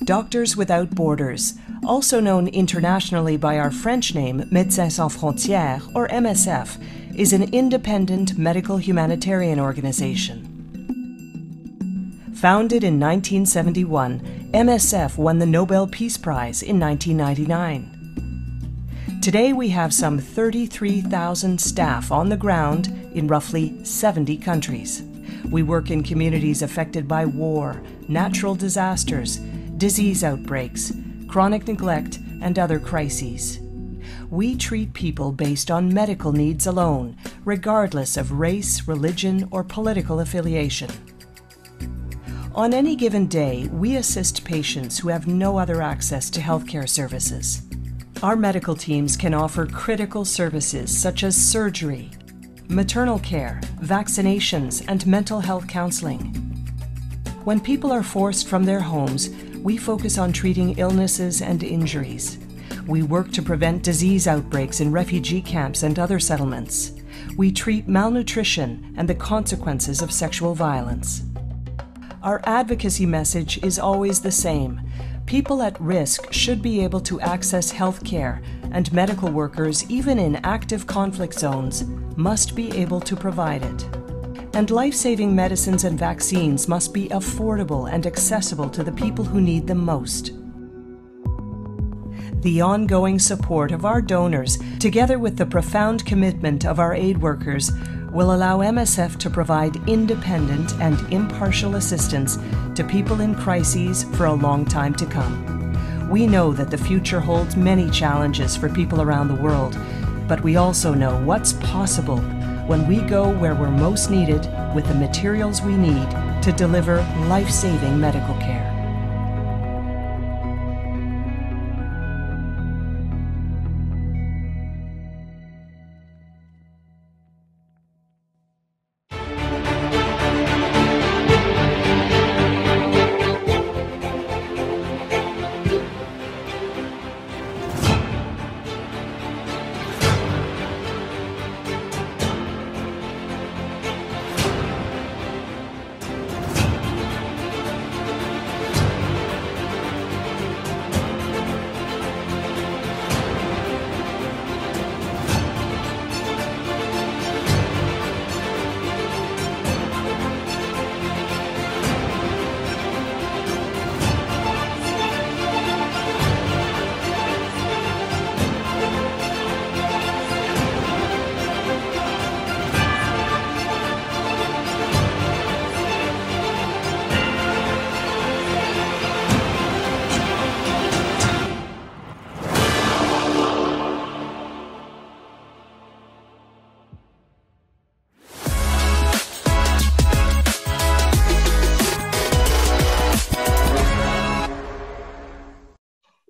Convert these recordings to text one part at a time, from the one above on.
Doctors Without Borders, also known internationally by our French name Médecins Sans Frontières, or MSF, is an independent medical humanitarian organization. Founded in 1971, MSF won the Nobel Peace Prize in 1999. Today we have some 33,000 staff on the ground in roughly 70 countries. We work in communities affected by war, natural disasters, disease outbreaks, chronic neglect, and other crises. We treat people based on medical needs alone, regardless of race, religion, or political affiliation. On any given day, we assist patients who have no other access to healthcare services. Our medical teams can offer critical services such as surgery, maternal care, vaccinations, and mental health counseling. When people are forced from their homes, we focus on treating illnesses and injuries. We work to prevent disease outbreaks in refugee camps and other settlements. We treat malnutrition and the consequences of sexual violence. Our advocacy message is always the same. People at risk should be able to access health care, and medical workers, even in active conflict zones, must be able to provide it. And life-saving medicines and vaccines must be affordable and accessible to the people who need them most. The ongoing support of our donors, together with the profound commitment of our aid workers, will allow MSF to provide independent and impartial assistance to people in crises for a long time to come. We know that the future holds many challenges for people around the world, but we also know what's possible when we go where we're most needed with the materials we need to deliver life-saving medical care.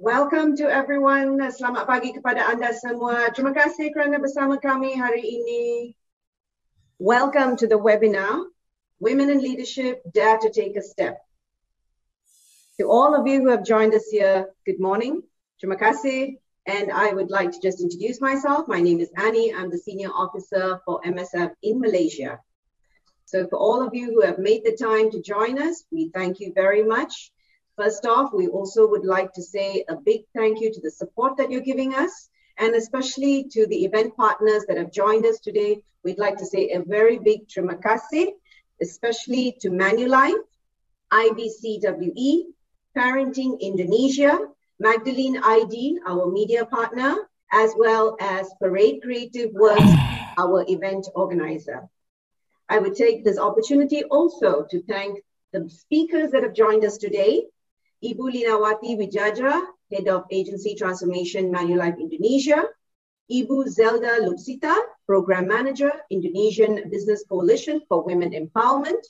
Welcome to everyone. Selamat pagi kepada anda semua. Terima kasih kerana bersama kami hari ini. Welcome to the webinar, Women in Leadership, Dare to Take a Step. To all of you who have joined us here, good morning. Terima kasih. And I would like to just introduce myself. My name is Annie. I'm the Senior Officer for MSF in Malaysia. So for all of you who have made the time to join us, we thank you very much. First off, we also would like to say a big thank you to the support that you're giving us, and especially to the event partners that have joined us today. We'd like to say a very big terima kasih, especially to Manulife, IBCWE, Parenting Indonesia, Magdalene ID, our media partner, as well as Parade Creative Works, our event organizer. I would take this opportunity also to thank the speakers that have joined us today. Ibu Linawati Wijaja, Head of Agency Transformation, Manulife Indonesia. Ibu Zelda Lupsita, Program Manager, Indonesian Business Coalition for Women Empowerment.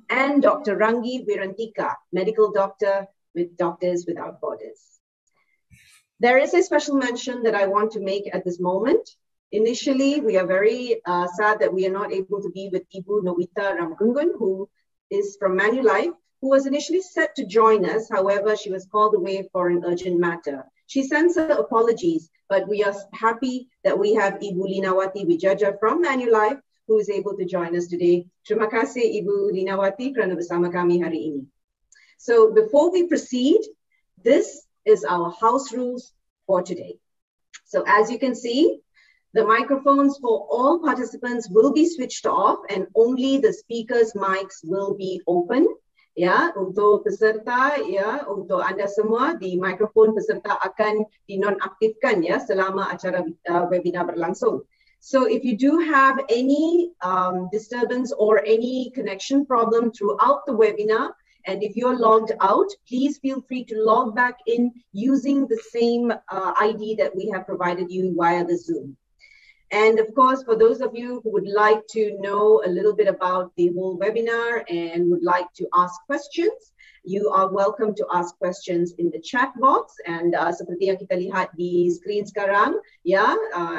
And Dr. Rangi Wirantika, Medical Doctor with Doctors Without Borders. There is a special mention that I want to make at this moment. Initially, we are very sad that we are not able to be with Ibu Nowita Ramgungun, who is from Manulife, who was initially set to join us. However, she was called away for an urgent matter. She sends her apologies, but we are happy that we have Ibu Linawati Wijaja from Manulife, who is able to join us today. Terima kasih Ibu Linawati kerana bersama kami hari ini. So before we proceed, This is our house rules for today. So as you can see, the microphones for all participants will be switched off and only the speakers' mics will be open. Ya, untuk peserta, ya, untuk anda semua, di mikrofon peserta akan dinonaktifkan ya selama acara webinar berlangsung. So if you do have any disturbance or any connection problem throughout the webinar, and if you're logged out, please feel free to log back in using the same ID that we have provided you via the Zoom. And of course, for those of you who would like to know a little bit about the whole webinar and would like to ask questions, you are welcome to ask questions in the chat box. And seperti yang kita lihat di screen sekarang, ya,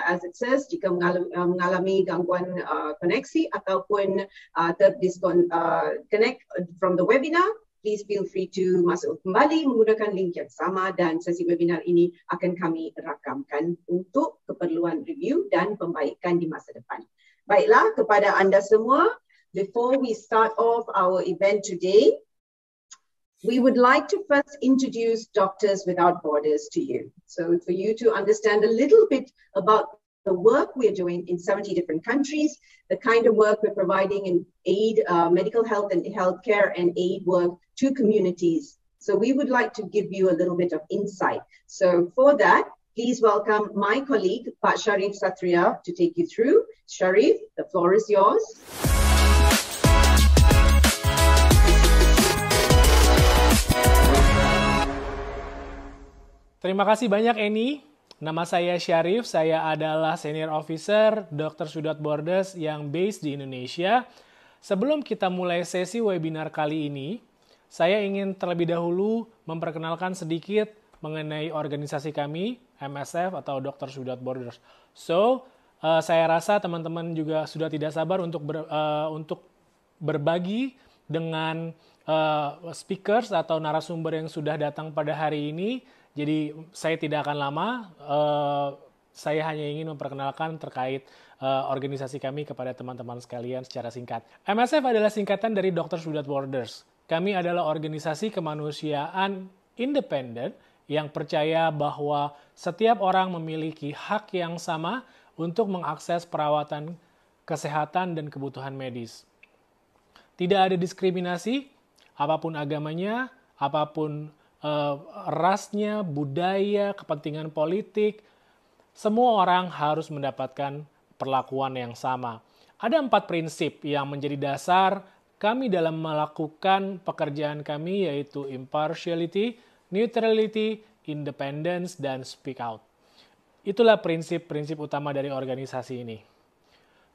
as it says, jika mengalami gangguan koneksi ataupun connect from the webinar, please feel free to masuk kembali menggunakan link yang sama dan sesi webinar ini akan kami rakamkan untuk keperluan review dan pembaikan di masa depan. Baiklah, kepada anda semua, before we start off our event today, we would like to first introduce Doctors Without Borders to you. So for you to understand a little bit about the work we're doing in 70 different countries, the kind of work we're providing in aid, medical health and healthcare and aid work to communities. So we would like to give you a little bit of insight. So for that, please welcome my colleague, Pak Sharif Satria, to take you through. Sharif, the floor is yours. Terima kasih banyak, Eni. Nama saya Syarif, saya adalah Senior Officer Doctors Without Borders yang based di Indonesia. Sebelum kita mulai sesi webinar kali ini, saya ingin terlebih dahulu memperkenalkan sedikit mengenai organisasi kami, MSF atau Doctors Without Borders. So, saya rasa teman-teman juga sudah tidak sabar untuk berbagi dengan speakers atau narasumber yang sudah datang pada hari ini. Jadi saya tidak akan lama, saya hanya ingin memperkenalkan terkait organisasi kami kepada teman-teman sekalian secara singkat. MSF adalah singkatan dari Doctors Without Borders. Kami adalah organisasi kemanusiaan independen yang percaya bahwa setiap orang memiliki hak yang sama untuk mengakses perawatan kesehatan dan kebutuhan medis. Tidak ada diskriminasi, apapun agamanya, apapun rasnya, budaya, kepentingan politik, semua orang harus mendapatkan perlakuan yang sama. Ada 4 prinsip yang menjadi dasar kami dalam melakukan pekerjaan kami, yaitu impartiality, neutrality, independence, dan speak out. Itulah prinsip-prinsip utama dari organisasi ini.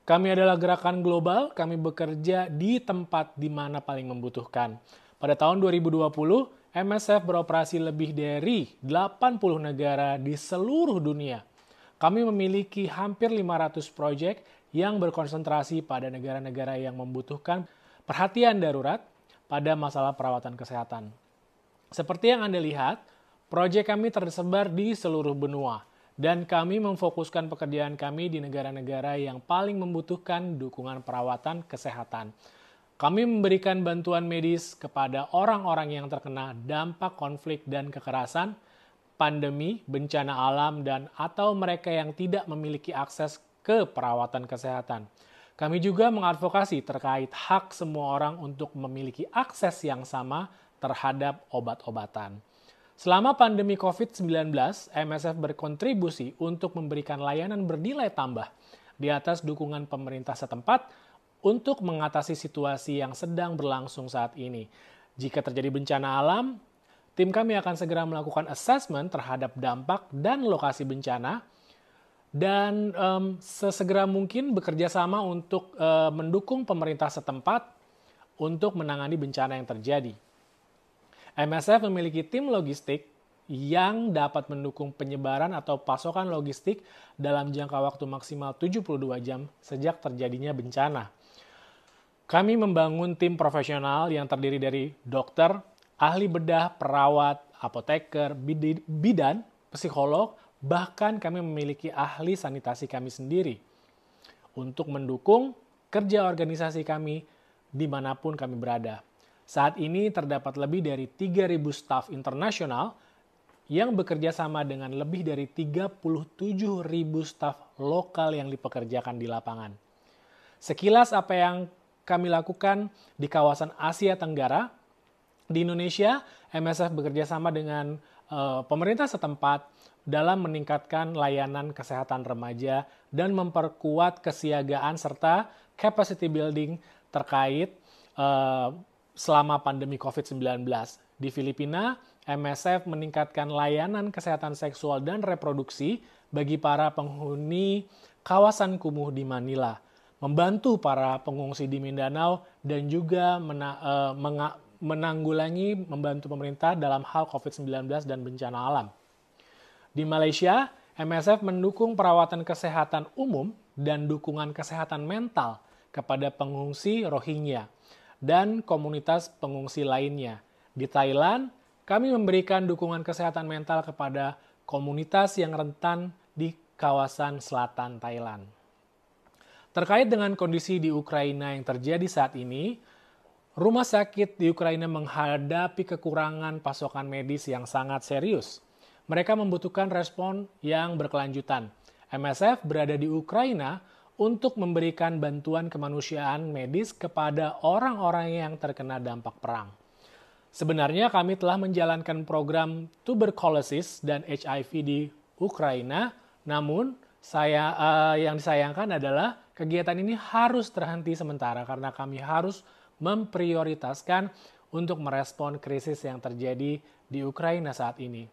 Kami adalah gerakan global, kami bekerja di tempat di mana paling membutuhkan. Pada tahun 2020, MSF beroperasi lebih dari 80 negara di seluruh dunia. Kami memiliki hampir 500 proyek yang berkonsentrasi pada negara-negara yang membutuhkan perhatian darurat pada masalah perawatan kesehatan. Seperti yang Anda lihat, proyek kami tersebar di seluruh benua, dan kami memfokuskan pekerjaan kami di negara-negara yang paling membutuhkan dukungan perawatan kesehatan. Kami memberikan bantuan medis kepada orang-orang yang terkena dampak konflik dan kekerasan, pandemi, bencana alam, dan atau mereka yang tidak memiliki akses ke perawatan kesehatan. Kami juga mengadvokasi terkait hak semua orang untuk memiliki akses yang sama terhadap obat-obatan. Selama pandemi COVID-19, MSF berkontribusi untuk memberikan layanan bernilai tambah di atas dukungan pemerintah setempat untuk mengatasi situasi yang sedang berlangsung saat ini. Jika terjadi bencana alam, tim kami akan segera melakukan assessment terhadap dampak dan lokasi bencana, dan sesegera mungkin bekerja sama untuk mendukung pemerintah setempat untuk menangani bencana yang terjadi. MSF memiliki tim logistik yang dapat mendukung penyebaran atau pasokan logistik dalam jangka waktu maksimal 72 jam sejak terjadinya bencana. Kami membangun tim profesional yang terdiri dari dokter, ahli bedah, perawat, apoteker, bidan, psikolog, bahkan kami memiliki ahli sanitasi kami sendiri untuk mendukung kerja organisasi kami dimanapun kami berada. Saat ini terdapat lebih dari 3.000 staf internasional yang bekerja sama dengan lebih dari 37.000 staf lokal yang dipekerjakan di lapangan. Sekilas apa yang kami lakukan di kawasan Asia Tenggara, di Indonesia, MSF bekerja sama dengan pemerintah setempat dalam meningkatkan layanan kesehatan remaja dan memperkuat kesiagaan serta capacity building terkait selama pandemi COVID-19. Di Filipina, MSF meningkatkan layanan kesehatan seksual dan reproduksi bagi para penghuni kawasan kumuh di Manila, membantu para pengungsi di Mindanao, dan juga membantu pemerintah dalam hal COVID-19 dan bencana alam. Di Malaysia, MSF mendukung perawatan kesehatan umum dan dukungan kesehatan mental kepada pengungsi Rohingya dan komunitas pengungsi lainnya. Di Thailand, kami memberikan dukungan kesehatan mental kepada komunitas yang rentan di kawasan selatan Thailand. Terkait dengan kondisi di Ukraina yang terjadi saat ini, rumah sakit di Ukraina menghadapi kekurangan pasokan medis yang sangat serius. Mereka membutuhkan respon yang berkelanjutan. MSF berada di Ukraina untuk memberikan bantuan kemanusiaan medis kepada orang-orang yang terkena dampak perang. Sebenarnya kami telah menjalankan program tuberkulosis dan HIV di Ukraina, namun yang disayangkan adalah kegiatan ini harus terhenti sementara karena kami harus memprioritaskan untuk merespon krisis yang terjadi di Ukraina saat ini.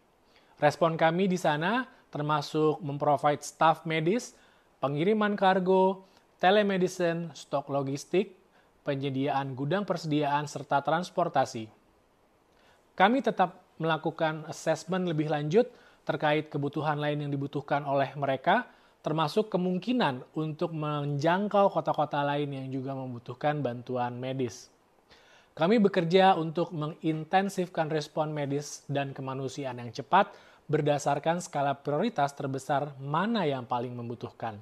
Respon kami di sana termasuk memprovide staf medis, pengiriman kargo, telemedicine, stok logistik, penyediaan gudang persediaan, serta transportasi. Kami tetap melakukan asesmen lebih lanjut terkait kebutuhan lain yang dibutuhkan oleh mereka, termasuk kemungkinan untuk menjangkau kota-kota lain yang juga membutuhkan bantuan medis. Kami bekerja untuk mengintensifkan respon medis dan kemanusiaan yang cepat berdasarkan skala prioritas terbesar mana yang paling membutuhkan.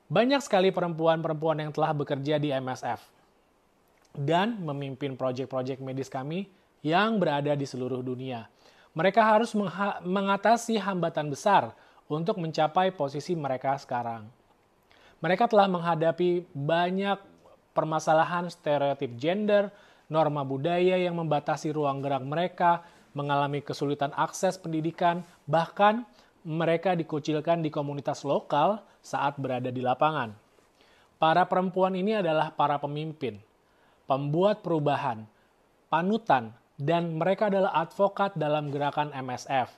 Banyak sekali perempuan-perempuan yang telah bekerja di MSF dan memimpin proyek-proyek medis kami yang berada di seluruh dunia. Mereka harus mengatasi hambatan besar untuk mencapai posisi mereka sekarang. Mereka telah menghadapi banyak permasalahan stereotip gender, norma budaya yang membatasi ruang gerak mereka, mengalami kesulitan akses pendidikan, bahkan mereka dikucilkan di komunitas lokal saat berada di lapangan. Para perempuan ini adalah para pemimpin, pembuat perubahan, panutan, dan mereka adalah advokat dalam gerakan MSF.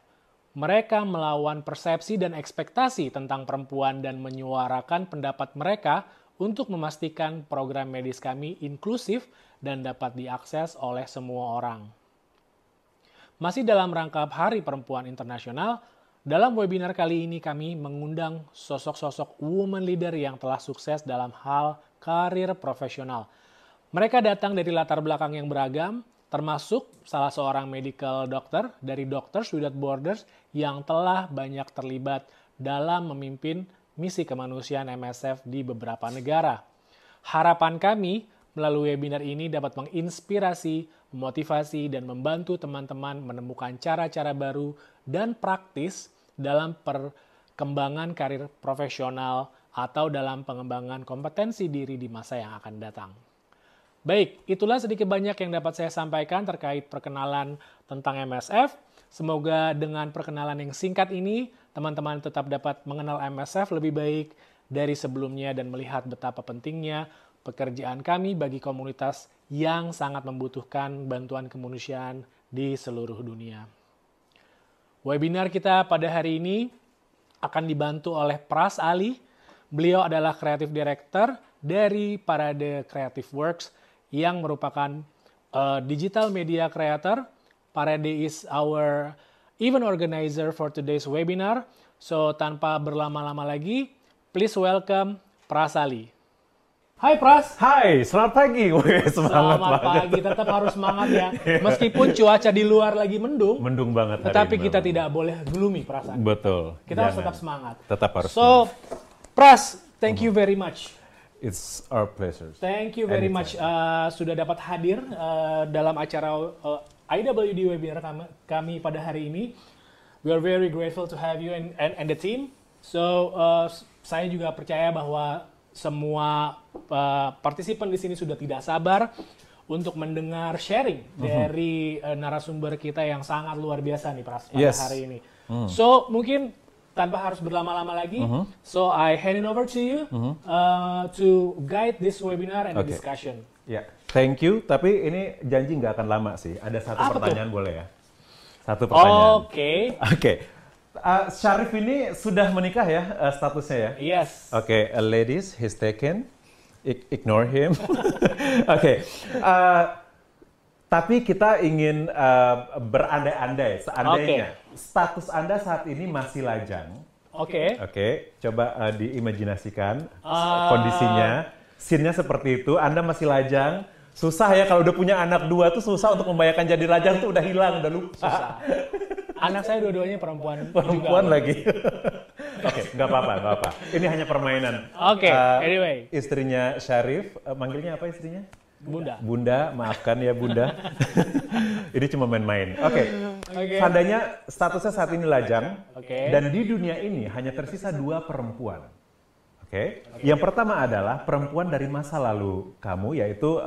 Mereka melawan persepsi dan ekspektasi tentang perempuan dan menyuarakan pendapat mereka untuk memastikan program medis kami inklusif dan dapat diakses oleh semua orang. Masih dalam rangkap Hari Perempuan Internasional, dalam webinar kali ini kami mengundang sosok-sosok woman leader yang telah sukses dalam hal karir profesional. Mereka datang dari latar belakang yang beragam, termasuk salah seorang medical doctor dari Doctors Without Borders yang telah banyak terlibat dalam memimpin misi kemanusiaan MSF di beberapa negara. Harapan kami melalui webinar ini dapat menginspirasi, memotivasi, dan membantu teman-teman menemukan cara-cara baru dan praktis dalam perkembangan karir profesional atau dalam pengembangan kompetensi diri di masa yang akan datang. Baik, itulah sedikit banyak yang dapat saya sampaikan terkait perkenalan tentang MSF. Semoga dengan perkenalan yang singkat ini, teman-teman tetap dapat mengenal MSF lebih baik dari sebelumnya dan melihat betapa pentingnya pekerjaan kami bagi komunitas yang sangat membutuhkan bantuan kemanusiaan di seluruh dunia. Webinar kita pada hari ini akan dibantu oleh Pras Ali. Beliau adalah Creative Director dari Parade Creative Works yang merupakan digital media creator. Parade is our event organizer for today's webinar. So, tanpa berlama-lama lagi, please welcome Pras Ali. Hai Pras. Hai, selamat pagi. Wih, Selamat pagi, tetap harus semangat ya. Meskipun cuaca di luar lagi mendung. Mendung banget hari tetapi ini kita memang. tidak boleh gloomy perasaan. Betul. Kita harus tetap semangat. Tetap harus So, Pras, thank you very much. It's our pleasure. Thank you very much sudah dapat hadir dalam IWD webinar kami pada hari ini. We are very grateful to have you and the team. So, saya juga percaya bahwa semua partisipan di sini sudah tidak sabar untuk mendengar sharing dari narasumber kita yang sangat luar biasa nih pada hari ini. So, mungkin tanpa harus berlama-lama lagi, so I hand it over to you to guide this webinar and the discussion. Ya, thank you. Tapi ini janji nggak akan lama sih. Ada satu pertanyaan boleh ya? Satu pertanyaan. Oke. Syarif ini sudah menikah ya statusnya ya? Yes. Oke, ladies, he's taken. Ignore him. Oke. Tapi kita ingin berandai-andai, seandainya status Anda saat ini masih lajang. Oke, coba diimajinasikan kondisinya. Scene-nya seperti itu, Anda masih lajang. Susah ya kalau udah punya anak 2 tuh susah untuk membayangkan jadi lajang tuh udah hilang, udah lupa. Susah. Anak saya dua-duanya perempuan. Perempuan juga lagi. Oke, nggak apa-apa. Ini hanya permainan. Anyway. Istrinya Syarif, manggilnya apa istrinya? Bunda. Bunda, maafkan ya Bunda. Ini cuma main-main. Seandainya statusnya saat ini lajang, dan di dunia ini hanya tersisa 2 perempuan. Yang pertama adalah perempuan dari masa lalu kamu, yaitu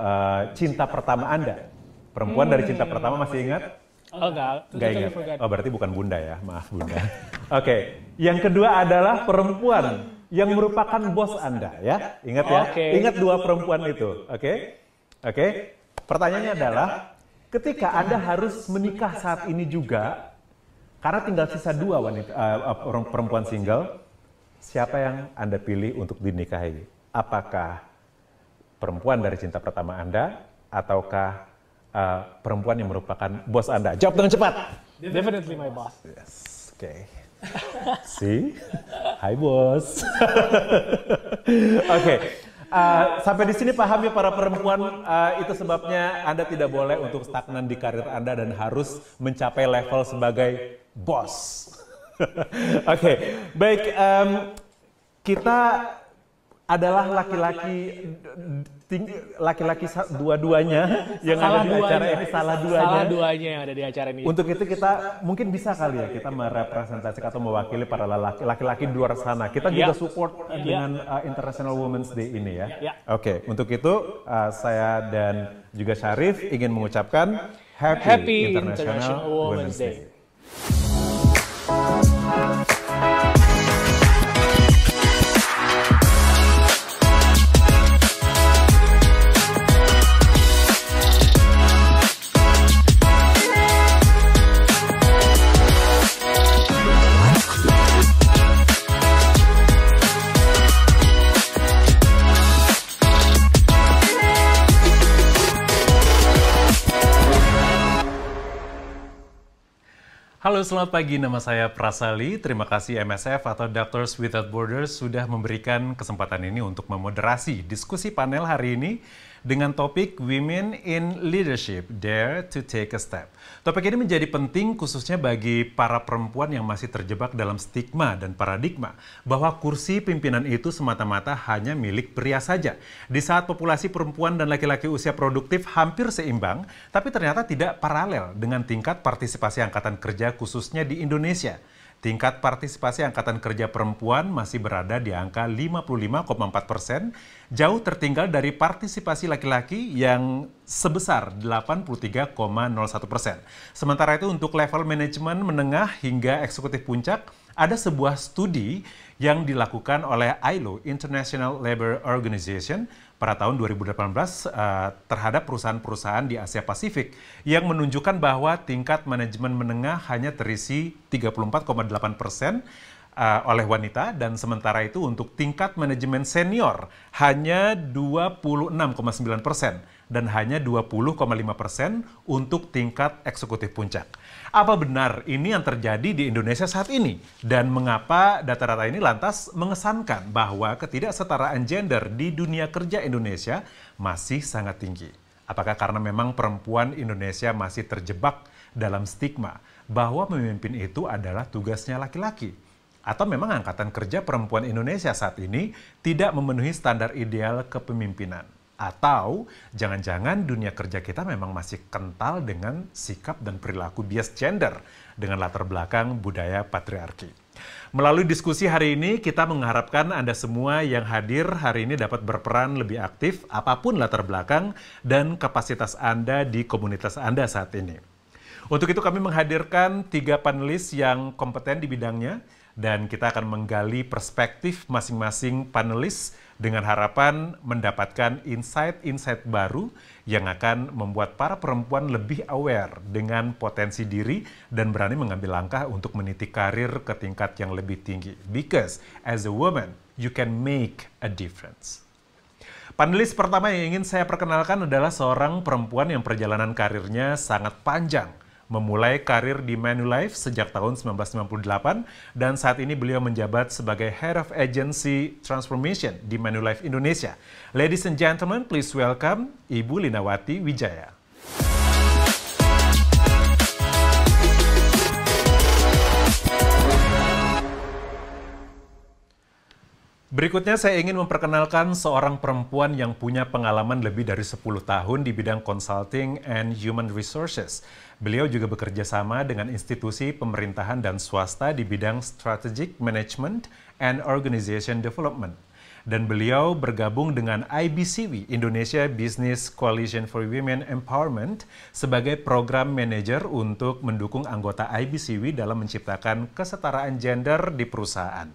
cinta pertama Anda. Perempuan dari cinta pertama, masih ingat? Enggak ingat. Oh, berarti bukan Bunda ya, maaf Bunda. Yang kedua adalah perempuan yang merupakan bos Anda, ya. Ingat ya, ingat 2 perempuan itu. Pertanyaannya adalah, ketika Anda harus menikah saat ini juga, karena tinggal sisa 2 perempuan single, siapa yang Anda pilih untuk dinikahi? Apakah perempuan dari cinta pertama Anda, ataukah perempuan yang merupakan bos Anda? Jawab dengan cepat. Definitely my boss. Yes. See? Hi bos. Sampai di sini paham ya para perempuan, itu sebabnya Anda tidak boleh untuk stagnan di karir Anda dan harus mencapai level sebagai bos. Baik, kita adalah laki-laki dua-duanya yang ada di acara ini, salah duanya yang ada di acara ini. Untuk itu kita mungkin bisa kali ya kita merepresentasikan atau mewakili para laki-laki di luar sana. Kita juga support dengan International Women's Day ini ya. Untuk itu saya dan juga Syarif ingin mengucapkan Happy International Women's Day. Halo, selamat pagi. Nama saya Prasali. Terima kasih MSF atau Doctors Without Borders sudah memberikan kesempatan ini untuk memoderasi diskusi panel hari ini dengan topik Women in Leadership, Dare to Take a Step. Topik ini menjadi penting khususnya bagi para perempuan yang masih terjebak dalam stigma dan paradigma bahwa kursi pimpinan itu semata-mata hanya milik pria saja. Di saat populasi perempuan dan laki-laki usia produktif hampir seimbang, tapi ternyata tidak paralel dengan tingkat partisipasi angkatan kerja khususnya di Indonesia. Tingkat partisipasi angkatan kerja perempuan masih berada di angka 55,4%, jauh tertinggal dari partisipasi laki-laki yang sebesar 83,01%. Sementara itu untuk level manajemen menengah hingga eksekutif puncak, ada sebuah studi yang dilakukan oleh ILO, International Labour Organization, pada tahun 2018 terhadap perusahaan-perusahaan di Asia Pasifik yang menunjukkan bahwa tingkat manajemen menengah hanya terisi 34,8% oleh wanita, dan sementara itu untuk tingkat manajemen senior hanya 26,9% dan hanya 20,5% untuk tingkat eksekutif puncak. Apa benar ini yang terjadi di Indonesia saat ini? Dan mengapa data-data ini lantas mengesankan bahwa ketidaksetaraan gender di dunia kerja Indonesia masih sangat tinggi? Apakah karena memang perempuan Indonesia masih terjebak dalam stigma bahwa memimpin itu adalah tugasnya laki-laki? Atau memang angkatan kerja perempuan Indonesia saat ini tidak memenuhi standar ideal kepemimpinan? Atau jangan-jangan dunia kerja kita memang masih kental dengan sikap dan perilaku bias gender dengan latar belakang budaya patriarki. Melalui diskusi hari ini, kita mengharapkan Anda semua yang hadir hari ini dapat berperan lebih aktif apapun latar belakang dan kapasitas Anda di komunitas Anda saat ini. Untuk itu kami menghadirkan 3 panelis yang kompeten di bidangnya dan kita akan menggali perspektif masing-masing panelis dengan harapan mendapatkan insight-insight baru yang akan membuat para perempuan lebih aware dengan potensi diri dan berani mengambil langkah untuk meniti karir ke tingkat yang lebih tinggi. Because as a woman, you can make a difference. Panelis pertama yang ingin saya perkenalkan adalah seorang perempuan yang perjalanan karirnya sangat panjang. Memulai karir di Manulife sejak tahun 1998 dan saat ini beliau menjabat sebagai Head of Agency Transformation di Manulife Indonesia. Ladies and gentlemen, please welcome Ibu Linawati Wijaya. Berikutnya saya ingin memperkenalkan seorang perempuan yang punya pengalaman lebih dari 10 tahun di bidang consulting and human resources. Beliau juga bekerja sama dengan institusi pemerintahan dan swasta di bidang strategic management and organization development. Dan beliau bergabung dengan IBCW, Indonesia Business Coalition for Women Empowerment, sebagai program manager untuk mendukung anggota IBCW dalam menciptakan kesetaraan gender di perusahaan.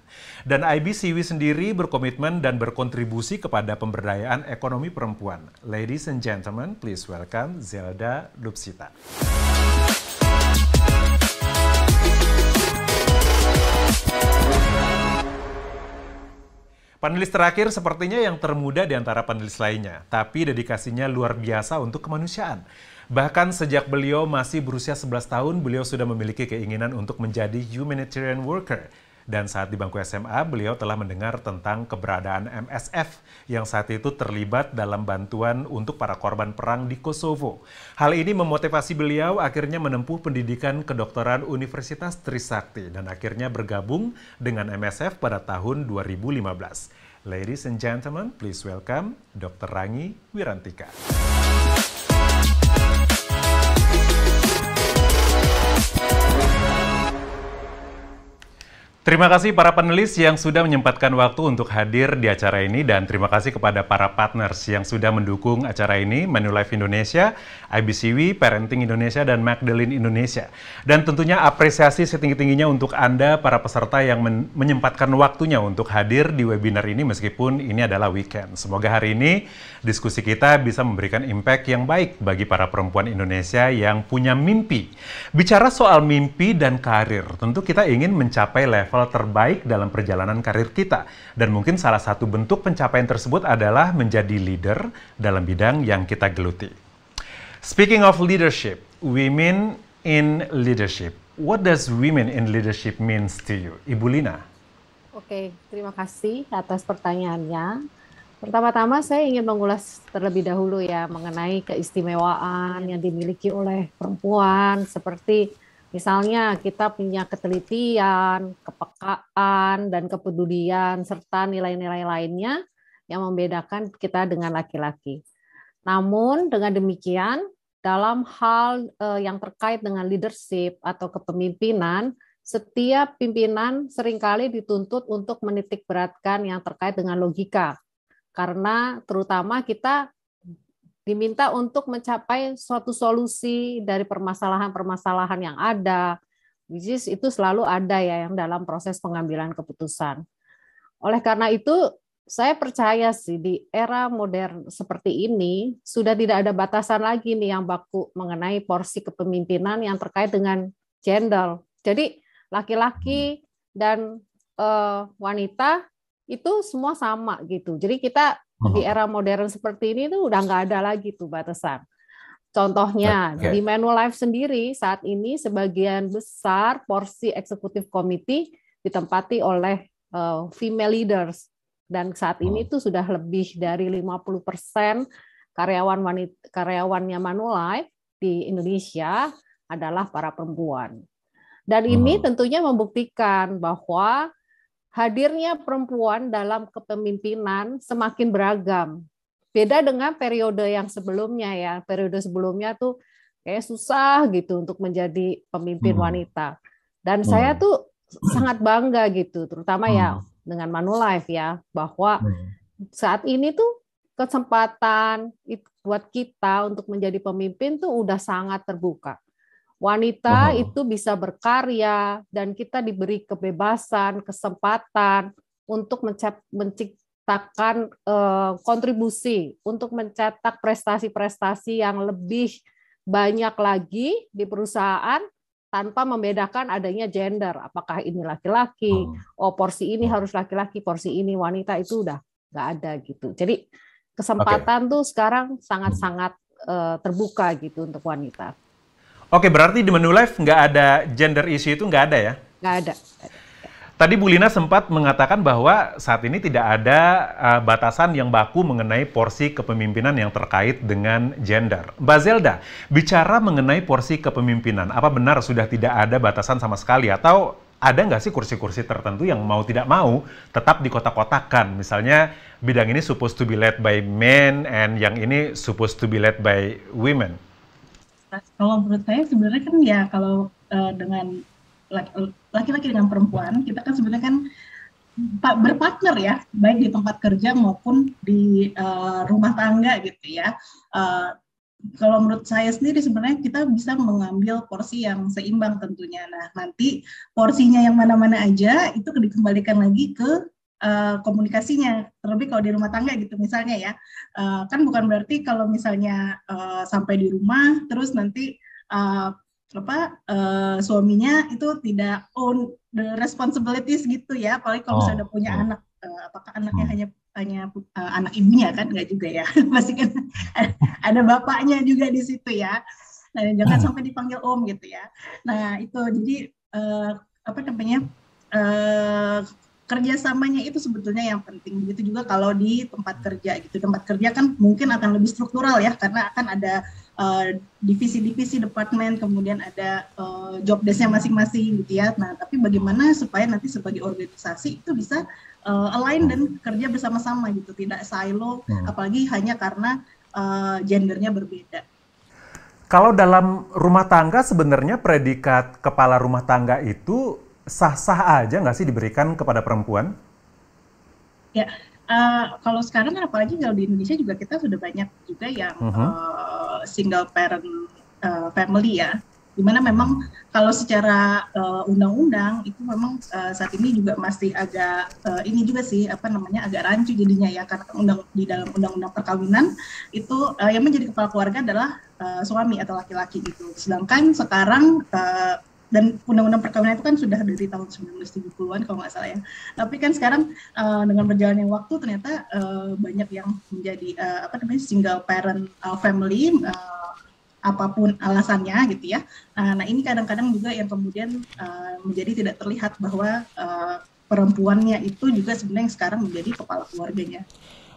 Dan IBCW sendiri berkomitmen dan berkontribusi kepada pemberdayaan ekonomi perempuan. Ladies and gentlemen, please welcome Zelda Lupsita. Panelis terakhir sepertinya yang termuda di antara panelis lainnya, tapi dedikasinya luar biasa untuk kemanusiaan. Bahkan sejak beliau masih berusia 11 tahun, beliau sudah memiliki keinginan untuk menjadi humanitarian worker. Dan saat di bangku SMA, beliau telah mendengar tentang keberadaan MSF yang saat itu terlibat dalam bantuan untuk para korban perang di Kosovo. Hal ini memotivasi beliau akhirnya menempuh pendidikan kedokteran Universitas Trisakti dan akhirnya bergabung dengan MSF pada tahun 2015. Ladies and gentlemen, please welcome Dr. Rangi Wirantika. Terima kasih para panelis yang sudah menyempatkan waktu untuk hadir di acara ini dan terima kasih kepada para partners yang sudah mendukung acara ini, Manulife Indonesia, IBCW, Parenting Indonesia, dan Magdalene Indonesia. Dan tentunya apresiasi setinggi-tingginya untuk Anda, para peserta yang menyempatkan waktunya untuk hadir di webinar ini meskipun ini adalah weekend. Semoga hari ini diskusi kita bisa memberikan impact yang baik bagi para perempuan Indonesia yang punya mimpi. Bicara soal mimpi dan karir, tentu kita ingin mencapai level terbaik dalam perjalanan karir kita. Dan mungkin salah satu bentuk pencapaian tersebut adalah menjadi leader dalam bidang yang kita geluti. Speaking of leadership, women in leadership. What does women in leadership means to you? Ibu Lina. Oke, terima kasih atas pertanyaannya. Pertama-tama saya ingin mengulas terlebih dahulu ya mengenai keistimewaan yang dimiliki oleh perempuan seperti misalnya kita punya ketelitian, kepekaan, dan kepedulian, serta nilai-nilai lainnya yang membedakan kita dengan laki-laki. Namun dengan demikian, dalam hal yang terkait dengan leadership atau kepemimpinan, setiap pimpinan seringkali dituntut untuk menitik beratkan yang terkait dengan logika. Karena terutama kita diminta untuk mencapai suatu solusi dari permasalahan-permasalahan yang ada, which is itu selalu ada ya yang dalam proses pengambilan keputusan. Oleh karena itu, saya percaya sih di era modern seperti ini sudah tidak ada batasan lagi nih yang baku mengenai porsi kepemimpinan yang terkait dengan gender. Jadi laki-laki dan wanita itu semua sama gitu. Jadi kita di era modern seperti ini tuh udah nggak ada lagi tuh batasan. Contohnya di Manulife sendiri saat ini sebagian besar porsi eksekutif committee ditempati oleh female leaders dan saat ini tuh sudah lebih dari 50% karyawannya Manulife di Indonesia adalah para perempuan. Dan ini tentunya membuktikan bahwa hadirnya perempuan dalam kepemimpinan semakin beragam Beda dengan periode yang sebelumnya ya. Periode sebelumnya tuh kayak susah gitu untuk menjadi pemimpin wanita. Dan saya tuh sangat bangga gitu, terutama ya dengan Manulife ya, bahwa saat ini tuh kesempatan buat kita untuk menjadi pemimpin tuh udah sangat terbuka. Wanita itu bisa berkarya dan kita diberi kebebasan, kesempatan untuk menciptakan kontribusi, untuk mencetak prestasi-prestasi yang lebih banyak lagi di perusahaan tanpa membedakan adanya gender. Apakah ini laki-laki, porsi ini harus laki-laki, porsi ini wanita, itu udah nggak ada gitu. Jadi kesempatan tuh sekarang sangat-sangat terbuka gitu untuk wanita. Oke, berarti di Manulife nggak ada gender issue, itu nggak ada ya? Nggak ada. Tadi Bu Lina sempat mengatakan bahwa saat ini tidak ada batasan yang baku mengenai porsi kepemimpinan yang terkait dengan gender. Mbak Zelda, bicara mengenai porsi kepemimpinan, apa benar sudah tidak ada batasan sama sekali? Atau ada nggak sih kursi-kursi tertentu yang mau tidak mau tetap dikotak-kotakan? Misalnya bidang ini supposed to be led by men and yang ini supposed to be led by women. Kalau menurut saya sebenarnya kan ya kalau dengan laki-laki dengan perempuan, kita kan sebenarnya kan berpartner ya, baik di tempat kerja maupun di rumah tangga gitu ya. Kalau menurut saya sendiri sebenarnya kita bisa mengambil porsi yang seimbang tentunya. Nah, nanti porsinya yang mana-mana aja itu dikembalikan lagi ke komunikasinya, terlebih kalau di rumah tangga gitu misalnya ya, kan bukan berarti kalau misalnya sampai di rumah terus nanti suaminya itu tidak own the responsibilities gitu ya, apalagi kalau misalnya udah punya anak, apakah anaknya hanya anak ibunya kan, nggak juga ya, pasti kan ada bapaknya juga di situ ya. Nah, jangan sampai dipanggil om gitu ya. Nah itu jadi kerjasamanya itu sebetulnya yang penting. Begitu juga kalau di tempat kerja gitu. Tempat kerja kan mungkin akan lebih struktural ya, karena akan ada divisi-divisi departemen, kemudian ada job desk-nya masing-masing gitu ya. Nah, tapi bagaimana supaya nanti sebagai organisasi itu bisa align dan kerja bersama-sama gitu, tidak silo, apalagi hanya karena gendernya berbeda. Kalau dalam rumah tangga sebenarnya predikat kepala rumah tangga itu sah-sah aja nggak sih diberikan kepada perempuan? Ya, kalau sekarang kan apalagi kalau di Indonesia juga kita sudah banyak juga yang single parent family ya, dimana memang kalau secara undang-undang itu memang saat ini juga masih agak ini juga sih agak rancu jadinya ya, karena di dalam undang-undang perkawinan itu yang menjadi kepala keluarga adalah suami atau laki-laki gitu. Sedangkan sekarang dan undang-undang perkawinan itu kan sudah dari tahun 1970-an kalau nggak salah ya. Tapi kan sekarang dengan berjalannya waktu ternyata banyak yang menjadi single parent family, apapun alasannya gitu ya. Nah ini kadang-kadang juga yang kemudian menjadi tidak terlihat bahwa perempuannya itu juga sebenarnya sekarang menjadi kepala keluarganya.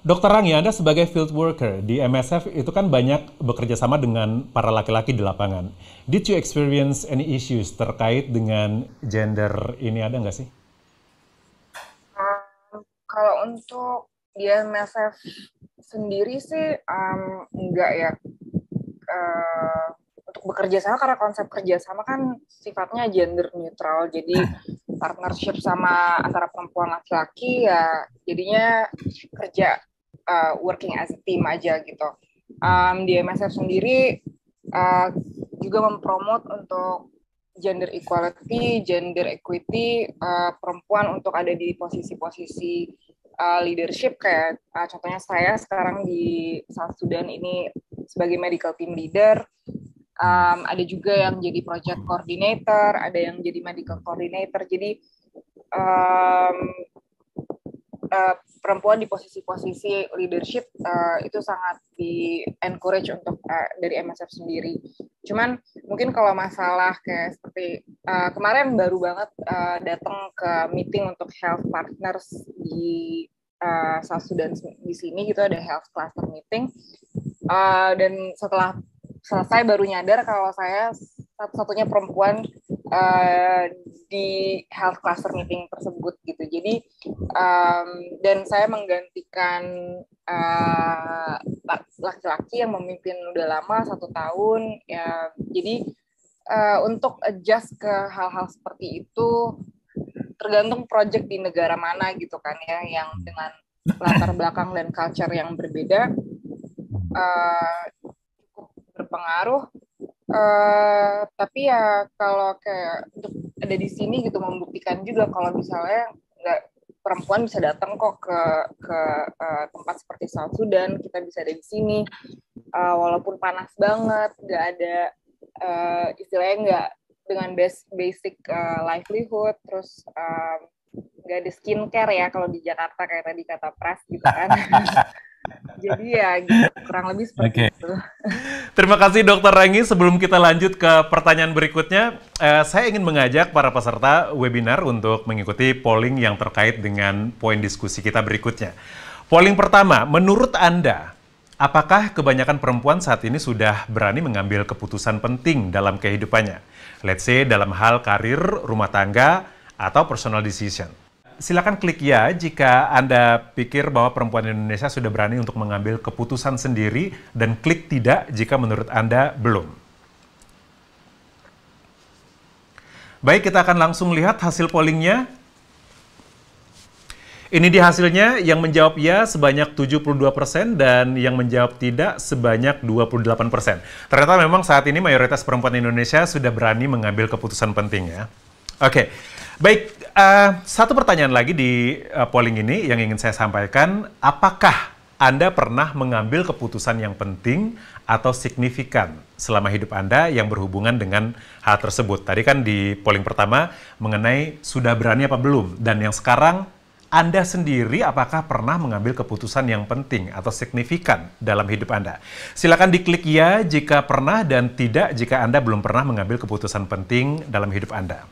Dr. Rangi, Anda sebagai field worker di MSF itu kan banyak bekerja sama dengan para laki-laki di lapangan. Did you experience any issues terkait dengan gender ini, ada nggak sih? Kalau untuk di MSF sendiri sih enggak ya. Untuk bekerja sama, karena konsep kerja sama kan sifatnya gender neutral, jadi partnership sama antara perempuan laki-laki ya jadinya kerja working as a team aja gitu. Di MSF sendiri juga mempromot untuk gender equality, gender equity, perempuan untuk ada di posisi-posisi leadership, kayak contohnya saya sekarang di South Sudan ini sebagai medical team leader. Ada juga yang jadi project coordinator, ada yang jadi medical coordinator. Jadi perempuan di posisi-posisi leadership itu sangat di-encourage untuk dari MSF sendiri. Cuman mungkin kalau masalah kayak seperti kemarin baru banget datang ke meeting untuk health partners di South Sudan di sini gitu, ada health cluster meeting, dan setelah selesai baru nyadar kalau saya satu-satunya perempuan di health cluster meeting tersebut gitu. Jadi dan saya menggantikan laki-laki yang memimpin udah lama 1 tahun ya. Jadi untuk adjust ke hal-hal seperti itu tergantung project di negara mana gitu kan ya, yang dengan latar belakang dan culture yang berbeda cukup berpengaruh. Tapi ya kalau kayak untuk ada di sini gitu membuktikan juga kalau misalnya nggak, perempuan bisa datang kok ke tempat seperti South Sudan, kita bisa ada di sini walaupun panas banget, nggak ada istilahnya nggak dengan basic livelihood, terus nggak ada skincare ya kalau di Jakarta kayak tadi kata Pras gitu kan. Jadi ya gitu, kurang lebih seperti itu. Terima kasih Dr. Renggi. Sebelum kita lanjut ke pertanyaan berikutnya, saya ingin mengajak para peserta webinar untuk mengikuti polling yang terkait dengan poin diskusi kita berikutnya. Polling pertama, menurut Anda, apakah kebanyakan perempuan saat ini sudah berani mengambil keputusan penting dalam kehidupannya? Let's say dalam hal karir, rumah tangga, atau personal decision. Silakan klik ya jika Anda pikir bahwa perempuan Indonesia sudah berani untuk mengambil keputusan sendiri, dan klik tidak jika menurut Anda belum. Baik, kita akan langsung lihat hasil pollingnya. Ini dia hasilnya, yang menjawab ya sebanyak 72% dan yang menjawab tidak sebanyak 28%. Ternyata memang saat ini mayoritas perempuan Indonesia sudah berani mengambil keputusan penting ya. Oke. Baik, satu pertanyaan lagi di polling ini yang ingin saya sampaikan. Apakah Anda pernah mengambil keputusan yang penting atau signifikan selama hidup Anda yang berhubungan dengan hal tersebut? Tadi kan di polling pertama mengenai sudah berani apa belum. Dan yang sekarang, Anda sendiri apakah pernah mengambil keputusan yang penting atau signifikan dalam hidup Anda? Silakan diklik ya jika pernah dan tidak jika Anda belum pernah mengambil keputusan penting dalam hidup Anda.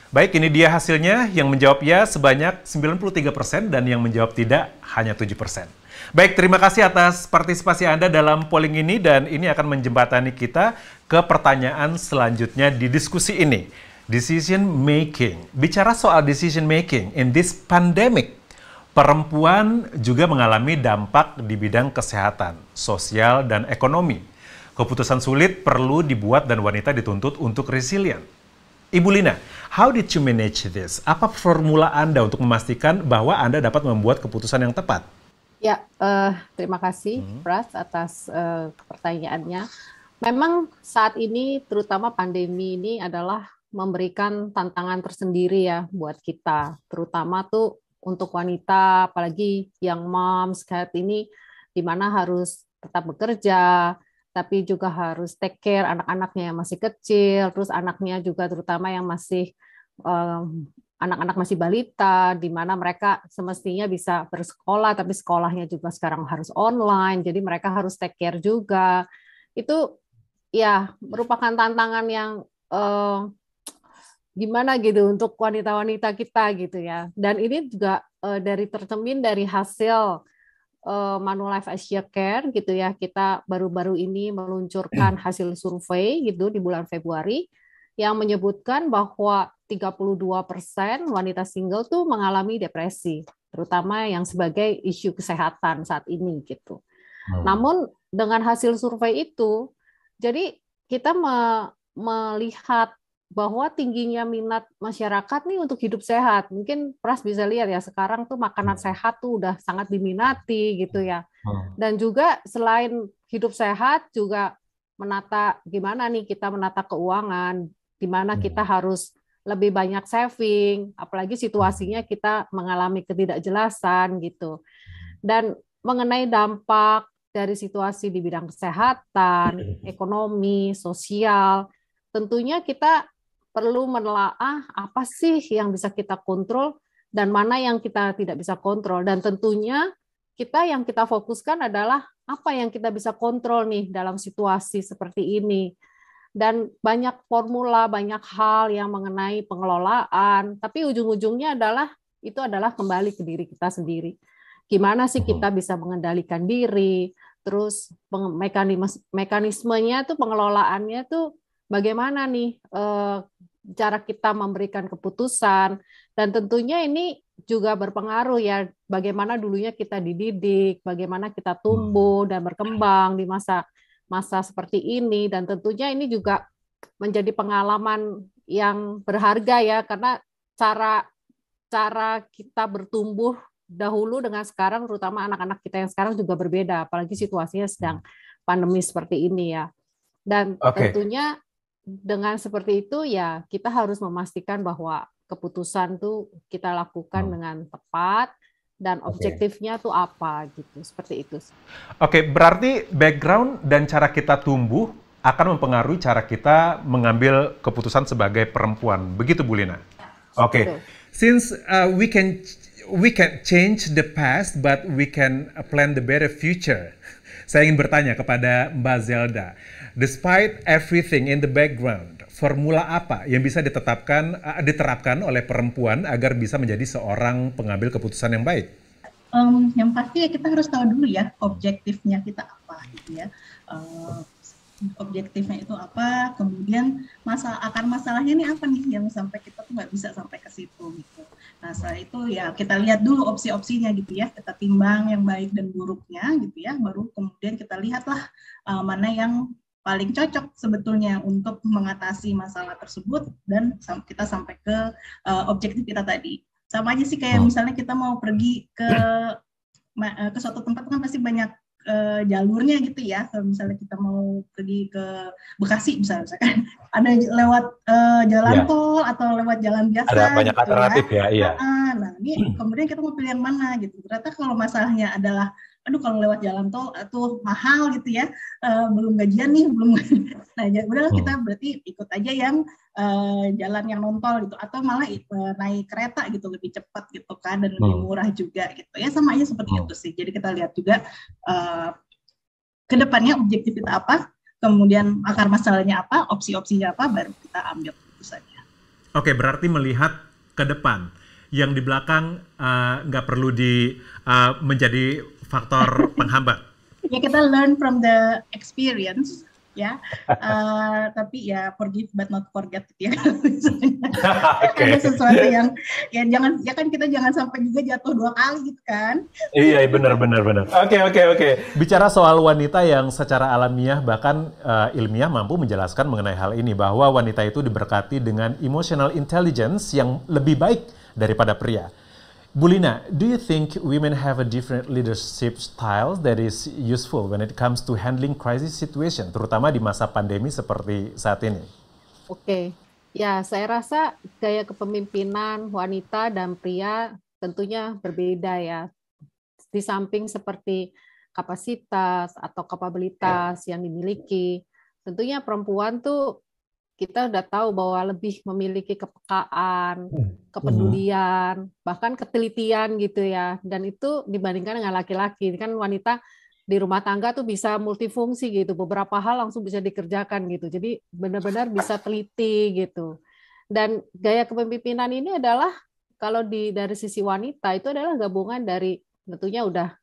Baik, ini dia hasilnya. Yang menjawab ya sebanyak 93% dan yang menjawab tidak hanya 7%. Baik, terima kasih atas partisipasi Anda dalam polling ini, dan ini akan menjembatani kita ke pertanyaan selanjutnya di diskusi ini. Decision making. Bicara soal decision making in this pandemic, perempuan juga mengalami dampak di bidang kesehatan, sosial, dan ekonomi. Keputusan sulit perlu dibuat dan wanita dituntut untuk resilient. Ibu Lina, how did you manage this? Apa formula Anda untuk memastikan bahwa Anda dapat membuat keputusan yang tepat? Ya, terima kasih Pras atas pertanyaannya. Memang saat ini, terutama pandemi ini adalah memberikan tantangan tersendiri ya buat kita, terutama tuh untuk wanita, apalagi yang moms saat ini, di mana harus tetap bekerja, tapi juga harus take care anak-anaknya yang masih kecil, terus anaknya juga terutama yang masih anak-anak masih balita, di mana mereka semestinya bisa bersekolah, tapi sekolahnya juga sekarang harus online, jadi mereka harus take care juga. Itu ya merupakan tantangan yang gimana gitu untuk wanita-wanita kita gitu ya. Dan ini juga dari tercermin dari hasil Manulife Asia Care gitu ya, kita baru-baru ini meluncurkan hasil survei gitu di bulan Februari yang menyebutkan bahwa 32% wanita single tuh mengalami depresi, terutama yang sebagai isu kesehatan saat ini gitu. Namun dengan hasil survei itu, jadi kita melihat bahwa tingginya minat masyarakat nih untuk hidup sehat. Mungkin Pras bisa lihat ya, sekarang tuh makanan sehat tuh udah sangat diminati gitu ya. Dan juga selain hidup sehat juga menata gimana nih kita menata keuangan, di mana kita harus lebih banyak saving, apalagi situasinya kita mengalami ketidakjelasan gitu. Dan mengenai dampak dari situasi di bidang kesehatan, ekonomi, sosial, tentunya kita perlu menelaah apa sih yang bisa kita kontrol dan mana yang kita tidak bisa kontrol. Dan tentunya yang kita fokuskan adalah apa yang kita bisa kontrol nih dalam situasi seperti ini. Dan banyak formula, banyak hal yang mengenai pengelolaan, tapi ujung-ujungnya itu adalah kembali ke diri kita sendiri. Gimana sih kita bisa mengendalikan diri, terus mekanismenya tuh, pengelolaannya tuh bagaimana nih cara kita memberikan keputusan, dan tentunya ini juga berpengaruh ya bagaimana dulunya kita dididik, bagaimana kita tumbuh dan berkembang di masa seperti ini, dan tentunya ini juga menjadi pengalaman yang berharga ya, karena cara kita bertumbuh dahulu dengan sekarang, terutama anak-anak kita yang sekarang juga berbeda, apalagi situasinya sedang pandemi seperti ini ya. Dan tentunya dengan seperti itu ya kita harus memastikan bahwa keputusan tuh kita lakukan dengan tepat dan objektifnya tuh apa gitu, seperti itu. Oke, berarti background dan cara kita tumbuh akan mempengaruhi cara kita mengambil keputusan sebagai perempuan. Begitu Bu Lina? Oke. Since we can change the past, but we can plan the better future. Saya ingin bertanya kepada Mbak Zelda, despite everything in the background, formula apa yang bisa diterapkan oleh perempuan agar bisa menjadi seorang pengambil keputusan yang baik? Yang pasti ya kita harus tahu dulu ya objektifnya kita apa gitu ya. Objektifnya itu apa, kemudian akar masalahnya ini apa nih yang sampai kita tuh nggak bisa sampai ke situ gitu. Nah setelah itu ya kita lihat dulu opsi-opsinya gitu ya, kita timbang yang baik dan buruknya gitu ya, baru kemudian kita lihatlah mana yang paling cocok sebetulnya untuk mengatasi masalah tersebut dan kita sampai ke objektif kita tadi. Sama aja sih kayak misalnya kita mau pergi ke suatu tempat kan pasti banyak jalurnya gitu ya. Kalau misalnya kita mau pergi ke Bekasi misalkan ada lewat jalan tol atau lewat jalan biasa. Ada banyak gitu alternatif ya, iya. Nah ini kemudian kita mau pilih yang mana gitu. Ternyata kalau masalahnya adalah aduh kalau lewat jalan tol itu mahal gitu ya, belum gajian nih, belum. Nah, udahlah kita berarti ikut aja yang jalan yang non tol gitu, atau malah naik kereta gitu lebih cepat gitu kan dan lebih murah juga gitu ya, sama aja seperti itu sih. Jadi kita lihat juga ke depannya objektif kita apa, kemudian akar masalahnya apa, opsi-opsinya apa, baru kita ambil keputusannya. Oke, berarti melihat ke depan, yang di belakang nggak perlu menjadi faktor penghambat. Ya kita learn from the experience ya, tapi ya forgive but not forget ya. Ada sesuatu yang ya kita jangan sampai juga jatuh 2 kali gitu kan. Iya benar. Oke. Bicara soal wanita yang secara alamiah bahkan ilmiah mampu menjelaskan mengenai hal ini, bahwa wanita itu diberkati dengan emotional intelligence yang lebih baik daripada pria. Bu Lina, do you think women have a different leadership style that is useful when it comes to handling crisis situation, terutama di masa pandemi seperti saat ini? Oke, ya saya rasa gaya kepemimpinan wanita dan pria tentunya berbeda ya. Di samping seperti kapasitas atau kapabilitas yang dimiliki, tentunya perempuan tuh kita udah tahu bahwa lebih memiliki kepekaan, kepedulian, bahkan ketelitian gitu ya. Dan itu dibandingkan dengan laki-laki. Kan wanita di rumah tangga tuh bisa multifungsi gitu. Beberapa hal langsung bisa dikerjakan gitu. Jadi benar-benar bisa teliti gitu. Dan gaya kepemimpinan ini adalah kalau dari sisi wanita itu adalah gabungan dari tentunya udah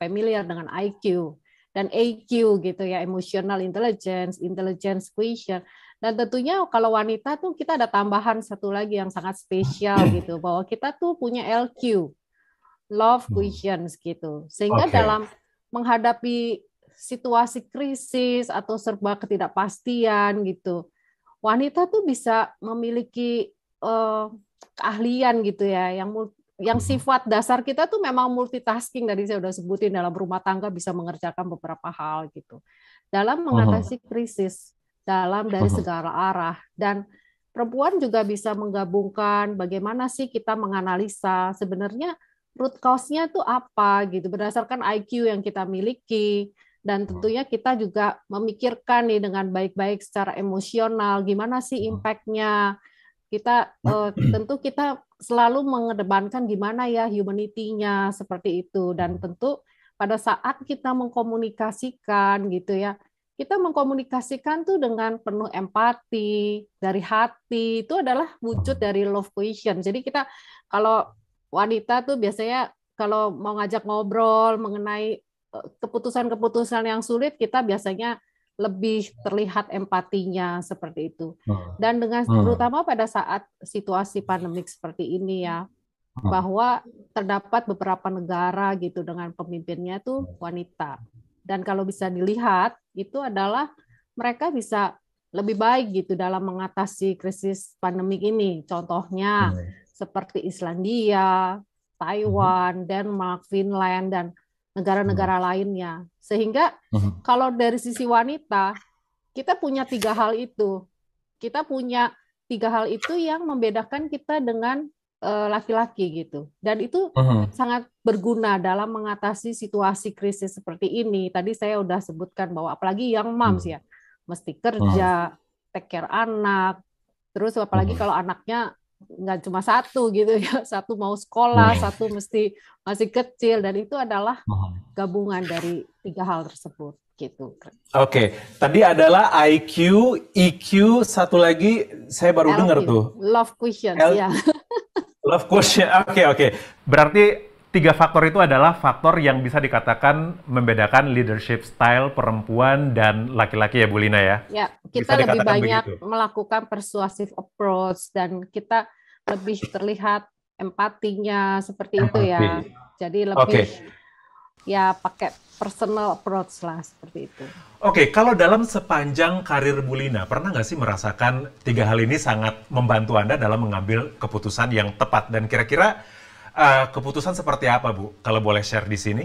familiar dengan IQ dan EQ gitu ya, emotional intelligence, intelligence quotient. Dan tentunya kalau wanita tuh kita ada tambahan satu lagi yang sangat spesial gitu, bahwa kita tuh punya LQ, love quotient gitu. Sehingga dalam menghadapi situasi krisis atau serba ketidakpastian gitu, wanita tuh bisa memiliki keahlian gitu ya, yang sifat dasar kita tuh memang multitasking, tadi saya udah sebutin, dalam rumah tangga bisa mengerjakan beberapa hal gitu. Dalam mengatasi krisis, dari segala arah. Dan perempuan juga bisa menggabungkan bagaimana sih kita menganalisa sebenarnya root cause-nya tuh apa gitu, berdasarkan IQ yang kita miliki. Dan tentunya kita juga memikirkan nih dengan baik-baik secara emosional, gimana sih impact-nya. Tentu kita selalu mengedepankan gimana ya humanity-nya seperti itu. Dan tentu pada saat kita mengkomunikasikan gitu ya, kita mengkomunikasikan tuh dengan penuh empati dari hati, itu adalah wujud dari love quotient. Jadi kita kalau wanita tuh biasanya kalau mau ngajak ngobrol mengenai keputusan-keputusan yang sulit, kita biasanya lebih terlihat empatinya seperti itu. Dan dengan terutama pada saat situasi pandemik seperti ini ya, bahwa terdapat beberapa negara gitu dengan pemimpinnya itu wanita. Dan kalau bisa dilihat itu adalah mereka bisa lebih baik gitu dalam mengatasi krisis pandemik ini. Contohnya seperti Islandia, Taiwan, Denmark, Finland, dan negara-negara lainnya. Sehingga kalau dari sisi wanita, kita punya 3 hal itu. Kita punya 3 hal itu yang membedakan kita dengan laki-laki gitu. Dan itu sangat berguna dalam mengatasi situasi krisis seperti ini. Tadi saya udah sebutkan bahwa apalagi yang moms ya, mesti kerja, take care anak, terus apalagi kalau anaknya nggak cuma satu gitu ya, satu mau sekolah, satu masih kecil, dan itu adalah gabungan dari 3 hal tersebut gitu. Oke, tadi adalah IQ, EQ, satu lagi saya baru dengar tuh. Love quotient, ya. Love quotient, oke. Berarti 3 faktor itu adalah faktor yang bisa dikatakan membedakan leadership style perempuan dan laki-laki ya, Bu Lina ya? Ya, kita lebih banyak melakukan persuasive approach dan kita lebih terlihat empatinya seperti itu ya. Jadi lebih ya pakai personal approach lah seperti itu. Oke, kalau dalam sepanjang karir Bu Lina, pernah nggak sih merasakan 3 hal ini sangat membantu Anda dalam mengambil keputusan yang tepat? Dan kira-kira keputusan seperti apa, Bu? Kalau boleh share di sini?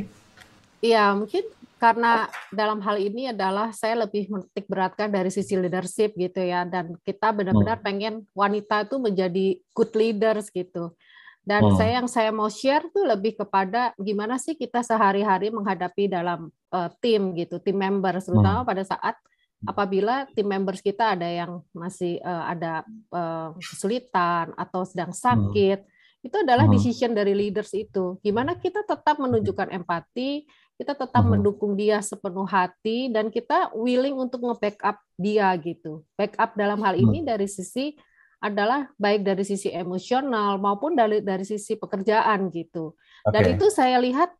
Iya, mungkin karena dalam hal ini adalah saya lebih menitik beratkan dari sisi leadership gitu ya, dan kita benar-benar pengen wanita itu menjadi good leaders gitu. Dan yang saya mau share tuh lebih kepada gimana sih kita sehari-hari menghadapi dalam tim gitu, tim members, terutama pada saat apabila tim members kita ada yang masih ada kesulitan atau sedang sakit. Itu adalah decision dari leaders itu. Gimana kita tetap menunjukkan empati, kita tetap mendukung dia sepenuh hati, dan kita willing untuk nge-backup dia gitu. Backup dalam hal ini dari sisi adalah baik dari sisi emosional maupun dari sisi pekerjaan gitu. Dan itu saya lihat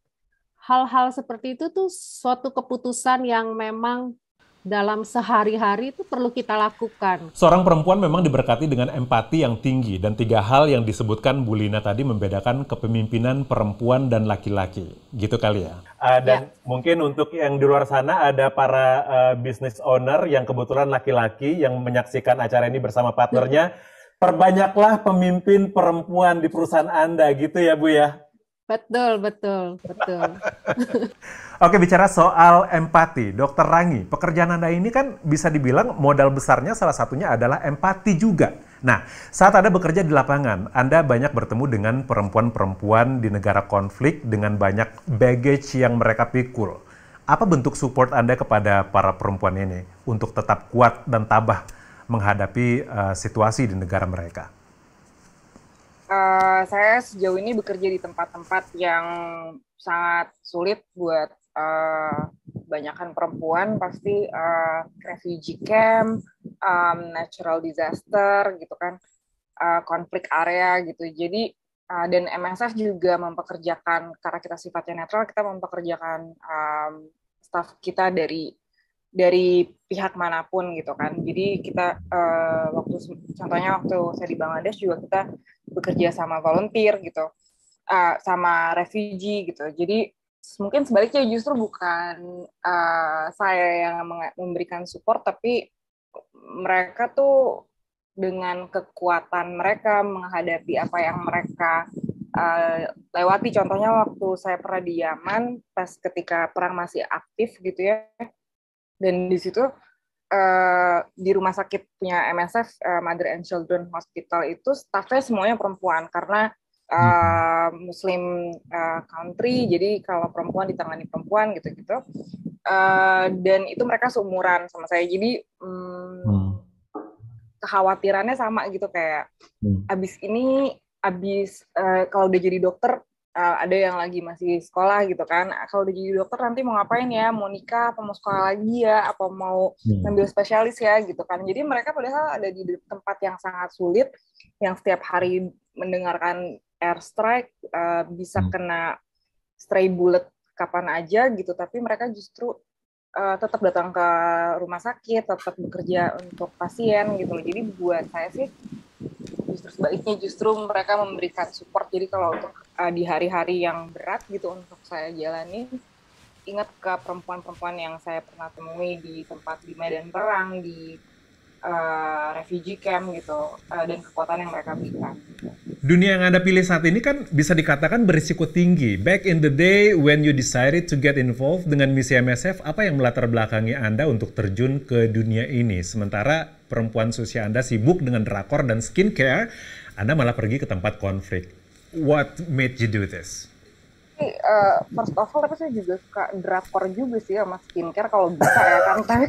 hal-hal seperti itu tuh suatu keputusan yang memang dalam sehari-hari itu perlu kita lakukan. Seorang perempuan memang diberkati dengan empati yang tinggi, dan 3 hal yang disebutkan Bu Lina tadi membedakan kepemimpinan perempuan dan laki-laki. Gitu kali ya? Dan mungkin untuk yang di luar sana ada para business owner yang kebetulan laki-laki yang menyaksikan acara ini bersama partnernya. Perbanyaklah pemimpin perempuan di perusahaan Anda, gitu ya Bu ya? Betul. Oke, bicara soal empati, Dr. Rangi, pekerjaan Anda ini kan bisa dibilang modal besarnya salah satunya adalah empati juga. Nah, saat Anda bekerja di lapangan, Anda banyak bertemu dengan perempuan-perempuan di negara konflik dengan banyak baggage yang mereka pikul. Apa bentuk support Anda kepada para perempuan ini untuk tetap kuat dan tabah menghadapi situasi di negara mereka? Saya sejauh ini bekerja di tempat-tempat yang sangat sulit buat kebanyakan perempuan, pasti refugee camp, natural disaster gitu kan, konflik area gitu. Jadi dan MSF juga mempekerjakan, karena kita sifatnya netral, kita mempekerjakan staff kita dari pihak manapun gitu kan. Jadi kita contohnya waktu saya di Bangladesh juga kita bekerja sama volunteer gitu, sama refugee gitu. Jadi mungkin sebaliknya justru bukan saya yang memberikan support, tapi mereka tuh dengan kekuatan mereka menghadapi apa yang mereka lewati. Contohnya waktu saya pernah di Yaman pas ketika perang masih aktif gitu ya. Dan di situ di rumah sakit punya MSF, Mother and Children Hospital itu staffnya semuanya perempuan karena Muslim country, jadi kalau perempuan ditangani perempuan gitu-gitu. Dan itu mereka seumuran sama saya, jadi kekhawatirannya sama gitu, kayak abis kalau udah jadi dokter, ada yang lagi masih sekolah gitu kan, kalau udah jadi dokter nanti mau ngapain ya, mau nikah, apa mau sekolah lagi ya, apa mau ngambil spesialis ya gitu kan. Jadi mereka padahal ada di tempat yang sangat sulit, yang setiap hari mendengarkan airstrike, bisa kena stray bullet kapan aja gitu, tapi mereka justru tetap datang ke rumah sakit, tetap bekerja untuk pasien gitu. Jadi buat saya sih Terus baliknya justru mereka memberikan support. Jadi kalau untuk di hari-hari yang berat gitu untuk saya jalani, ingat ke perempuan-perempuan yang saya pernah temui di tempat di medan perang, di refugee camp gitu, dan kekuatan yang mereka berikan. Dunia yang Anda pilih saat ini kan bisa dikatakan berisiko tinggi. Back in the day when you decided to get involved dengan misi MSF, apa yang melatar belakangi Anda untuk terjun ke dunia ini? Sementara perempuan seusia Anda sibuk dengan drakor dan skincare, Anda malah pergi ke tempat konflik. What made you do this? First of all, tapi saya juga suka drakor juga sih sama skincare kalau bisa ya kan. Tapi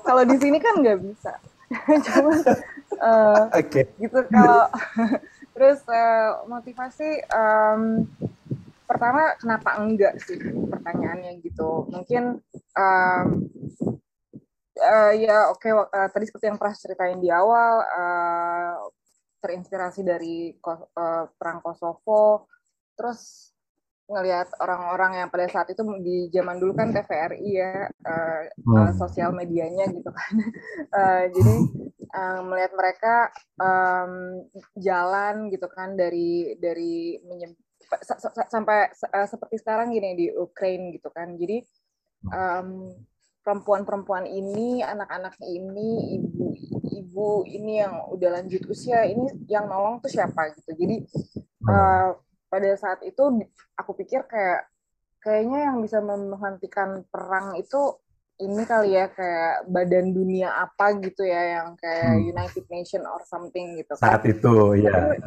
kalau di sini kan nggak bisa. Cuman gitu kalau terus motivasi pertama kenapa enggak sih pertanyaannya gitu. Mungkin ya oke, tadi seperti yang pernah ceritain di awal, terinspirasi dari perang Kosovo, terus ngelihat orang-orang yang pada saat itu di zaman dulu kan TVRI ya, sosial medianya gitu kan. Jadi melihat mereka jalan gitu kan dari sampai seperti sekarang gini di Ukraine gitu kan. Jadi perempuan-perempuan ini, anak-anak ini, ibu-ibu ini yang udah lanjut usia ini yang nolong tuh siapa gitu. Jadi pada saat itu aku pikir kayaknya yang bisa menghentikan perang itu ini kali ya, kayak badan dunia apa gitu ya, yang kayak United Nation or something gitu kan. Saat itu ya.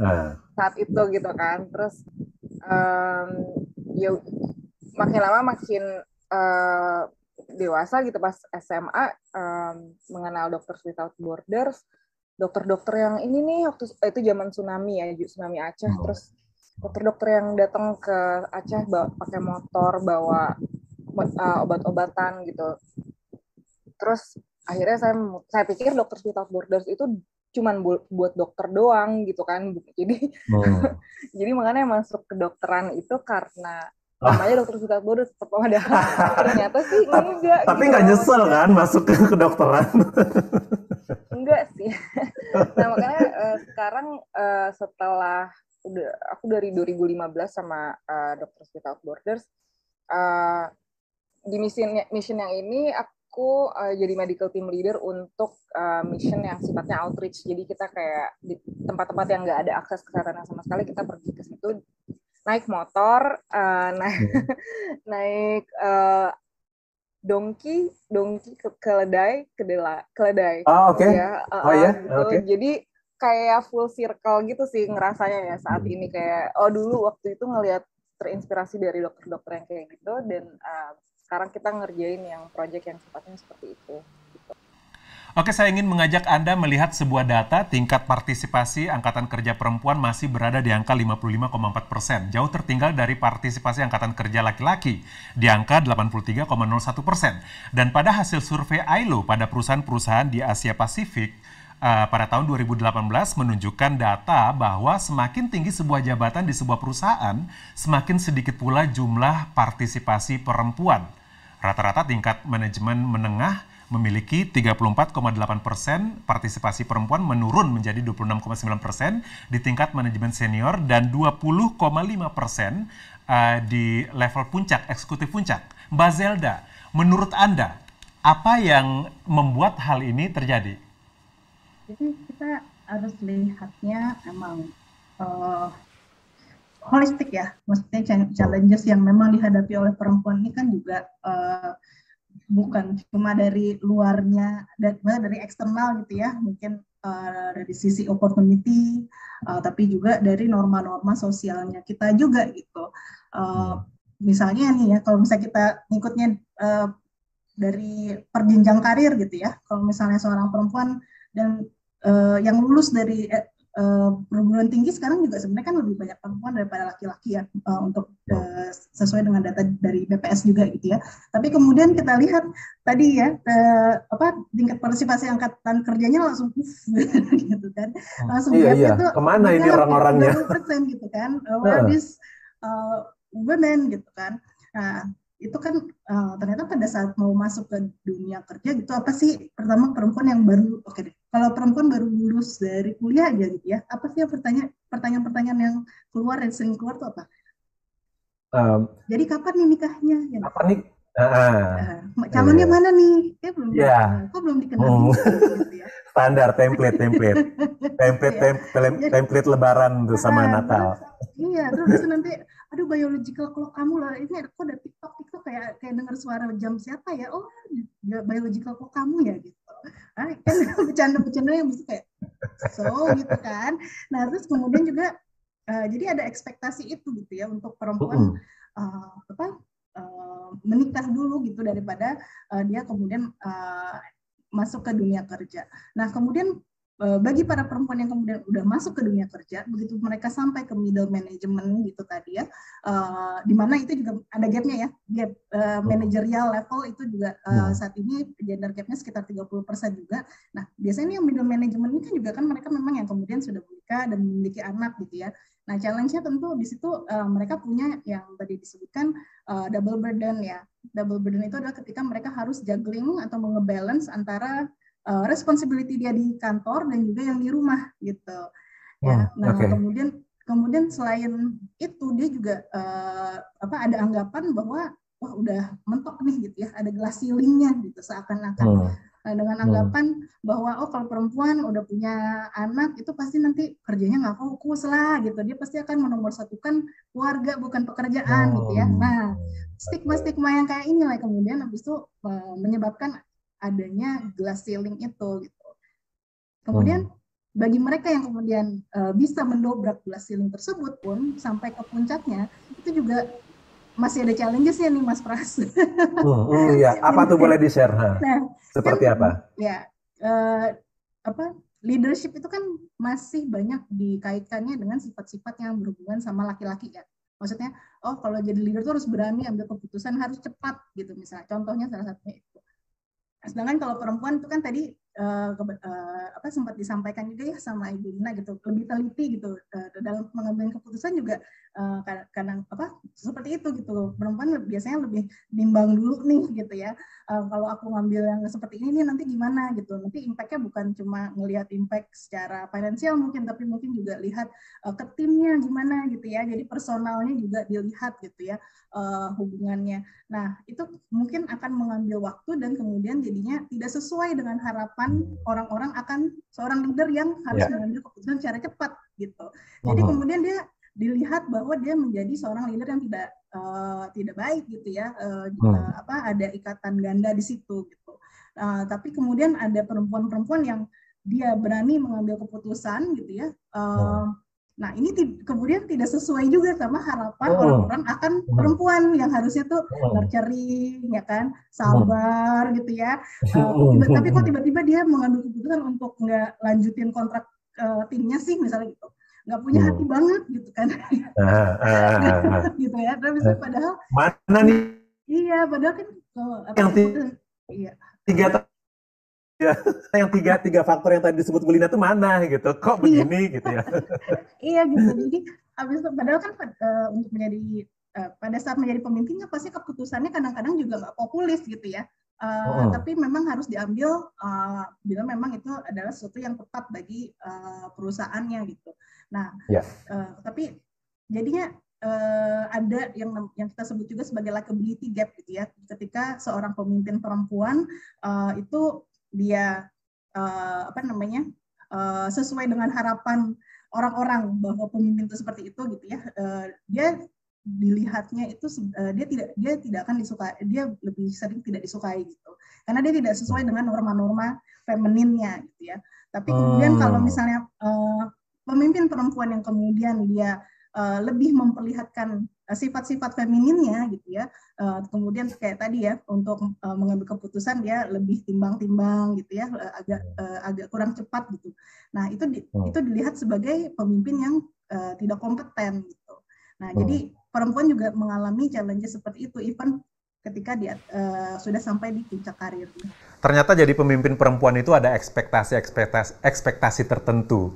Saat itu gitu kan. Terus ya makin lama makin dewasa gitu pas SMA, mengenal Doctors Without Borders, dokter-dokter yang ini nih waktu itu zaman tsunami ya, tsunami Aceh. Terus dokter-dokter yang datang ke Aceh pakai motor bawa obat-obatan gitu. Terus akhirnya saya pikir Doctors Without Borders itu cuman buat dokter doang gitu kan. Jadi jadi makanya masuk ke dokteran itu karena namanya Doctors Without Borders, padahal ternyata sih enggak. Tapi gitu. nggak nyesel kan masuk ke kedokteran? Enggak sih. Nah makanya sekarang setelah aku dari 2015 sama Doctors Without Borders, di mission yang ini aku jadi medical team leader untuk mission yang sifatnya outreach. Jadi kita kayak di tempat-tempat yang nggak ada akses kesehatan sama sekali, kita pergi ke situ naik motor, naik dongki ke keledai. Oke. Ya, gitu. Okay. Jadi kayak full circle gitu sih ngerasanya ya saat ini, kayak dulu waktu itu ngelihat terinspirasi dari dokter-dokter yang kayak gitu, dan sekarang kita ngerjain yang project yang sifatnya seperti itu. Gitu. Oke, saya ingin mengajak Anda melihat sebuah data tingkat partisipasi angkatan kerja perempuan masih berada di angka 55,4%, jauh tertinggal dari partisipasi angkatan kerja laki-laki di angka 83,01%. Dan pada hasil survei ILO pada perusahaan-perusahaan di Asia Pasifik, pada tahun 2018 menunjukkan data bahwa semakin tinggi sebuah jabatan di sebuah perusahaan, semakin sedikit pula jumlah partisipasi perempuan. Rata-rata tingkat manajemen menengah memiliki 34,8%, partisipasi perempuan menurun menjadi 26,9% di tingkat manajemen senior dan 20,5% di level puncak, eksekutif puncak. Mbak Zelda, menurut Anda, apa yang membuat hal ini terjadi? Jadi kita harus lihatnya emang holistik ya, maksudnya challenges yang memang dihadapi oleh perempuan ini kan juga bukan cuma dari luarnya, dari eksternal gitu ya, mungkin dari sisi opportunity, tapi juga dari norma-norma sosialnya kita juga gitu. Misalnya nih ya, kalau misalnya kita ngikutnya dari perjenjang karir gitu ya, kalau misalnya seorang perempuan dan yang lulus dari perguruan tinggi sekarang juga sebenarnya kan lebih banyak perempuan daripada laki-laki ya, untuk sesuai dengan data dari BPS juga gitu ya. Tapi kemudian kita lihat tadi ya, tingkat partisipasi angkatan kerjanya langsung gitu kan, langsung iya. Kemana ini orang-orangnya? 20% gitu kan, where is women gitu kan. Nah, itu kan ternyata pada saat mau masuk ke dunia kerja gitu, apa sih pertama perempuan yang baru, oke deh, kalau perempuan baru lulus dari kuliah aja gitu ya, apa sih pertanyaan-pertanyaan yang keluar dan sering keluar tuh apa? Jadi kapan nih nikahnya? Ya, Apa nih? calonnya Iya. mana nih? Belum Iya. kok belum dikenal gitu ya. Standar template Lebaran tuh sama Natal. Iya, terus nanti, aduh biological clock kamu lah, ini kok ada TikTok kayak dengar suara jam siapa ya? Oh, biological clock kamu ya gitu. Kan bercanda-bercanda yang mesti kayak gitu kan. Nah, terus kemudian juga jadi ada ekspektasi itu gitu ya untuk perempuan menikah dulu gitu daripada dia kemudian masuk ke dunia kerja. Nah, kemudian bagi para perempuan yang kemudian udah masuk ke dunia kerja, begitu mereka sampai ke middle management gitu tadi ya, di mana itu juga ada gapnya ya, gap managerial level itu juga saat ini gender gapnya sekitar 30% juga. Nah, biasanya yang middle management ini kan juga kan mereka memang yang kemudian sudah menikah dan memiliki anak gitu ya. Nah, challenge-nya tentu di situ mereka punya yang tadi disebutkan double burden ya. Double burden itu adalah ketika mereka harus juggling atau nge-balance antara responsibility dia di kantor dan juga yang di rumah gitu. Ya, nah kemudian selain itu dia juga ada anggapan bahwa wah udah mentok nih gitu ya, ada glass ceiling-nya gitu seakan-akan. Dengan anggapan bahwa kalau perempuan udah punya anak itu pasti nanti kerjanya nggak fokus lah gitu, dia pasti akan menomorsatukan keluarga bukan pekerjaan gitu ya. Nah, stigma-stigma yang kayak ini lah kemudian habis itu menyebabkan adanya glass ceiling itu gitu. Kemudian bagi mereka yang kemudian bisa mendobrak glass ceiling tersebut pun sampai ke puncaknya itu juga masih ada challenges ya nih Mas Pras. Iya, apa tuh boleh di-share? Nah, seperti kan, apa? Ya, leadership itu kan masih banyak dikaitkannya dengan sifat-sifat yang berhubungan sama laki-laki ya. Maksudnya, kalau jadi leader tuh harus berani ambil keputusan, harus cepat gitu misalnya. Contohnya salah satunya itu. Sedangkan kalau perempuan itu kan tadi sempat disampaikan juga ya sama Ibu Lina gitu, lebih teliti gitu dalam mengambil keputusan juga kadang seperti itu gitu. Perempuan biasanya lebih nimbang dulu nih gitu ya. Kalau aku ngambil yang seperti ini nih nanti gimana gitu. Nanti impact-nya bukan cuma ngelihat impact secara finansial mungkin, tapi mungkin juga lihat ke timnya gimana gitu ya. Jadi personalnya juga dilihat gitu ya, hubungannya. Nah, itu mungkin akan mengambil waktu dan kemudian jadinya tidak sesuai dengan harapan orang-orang akan seorang leader yang harus mengambil keputusan secara cepat gitu. Jadi kemudian dia dilihat bahwa dia menjadi seorang leader yang tidak baik gitu ya, ada ikatan ganda di situ gitu. Tapi kemudian ada perempuan-perempuan yang dia berani mengambil keputusan gitu ya. Nah, ini kemudian tidak sesuai juga sama harapan orang-orang akan perempuan yang harusnya tuh nurturing, ya kan, sabar gitu ya. Tapi kok tiba-tiba dia mengambil keputusan untuk nggak lanjutin kontrak timnya sih, misalnya gitu. Nggak punya hati banget gitu kan. Gitu ya. Tapi padahal mana nih? Iya, padahal kan yang tiga faktor yang tadi disebut Bu Lina itu mana gitu, kok begini gitu ya. Iya gitu, jadi habis itu padahal kan untuk menjadi pada saat menjadi pemimpinnya pasti keputusannya kadang-kadang juga nggak populis gitu ya, tapi memang harus diambil bila memang itu adalah sesuatu yang tepat bagi perusahaannya gitu. Nah, tapi jadinya ada yang kita sebut juga sebagai likability gap gitu ya, ketika seorang pemimpin perempuan itu dia sesuai dengan harapan orang-orang bahwa pemimpin itu seperti itu gitu ya, dia dilihatnya itu dia tidak akan disukai, dia lebih sering tidak disukai gitu karena dia tidak sesuai dengan norma-norma femininnya gitu ya. Tapi kemudian kalau misalnya pemimpin perempuan yang kemudian dia lebih memperlihatkan sifat-sifat femininnya gitu ya, kemudian kayak tadi ya untuk mengambil keputusan dia lebih timbang-timbang gitu ya, agak kurang cepat gitu. Nah itu dilihat sebagai pemimpin yang tidak kompeten gitu. Nah jadi perempuan juga mengalami challenge seperti itu even ketika dia sudah sampai di puncak karir. Ternyata jadi pemimpin perempuan itu ada ekspektasi tertentu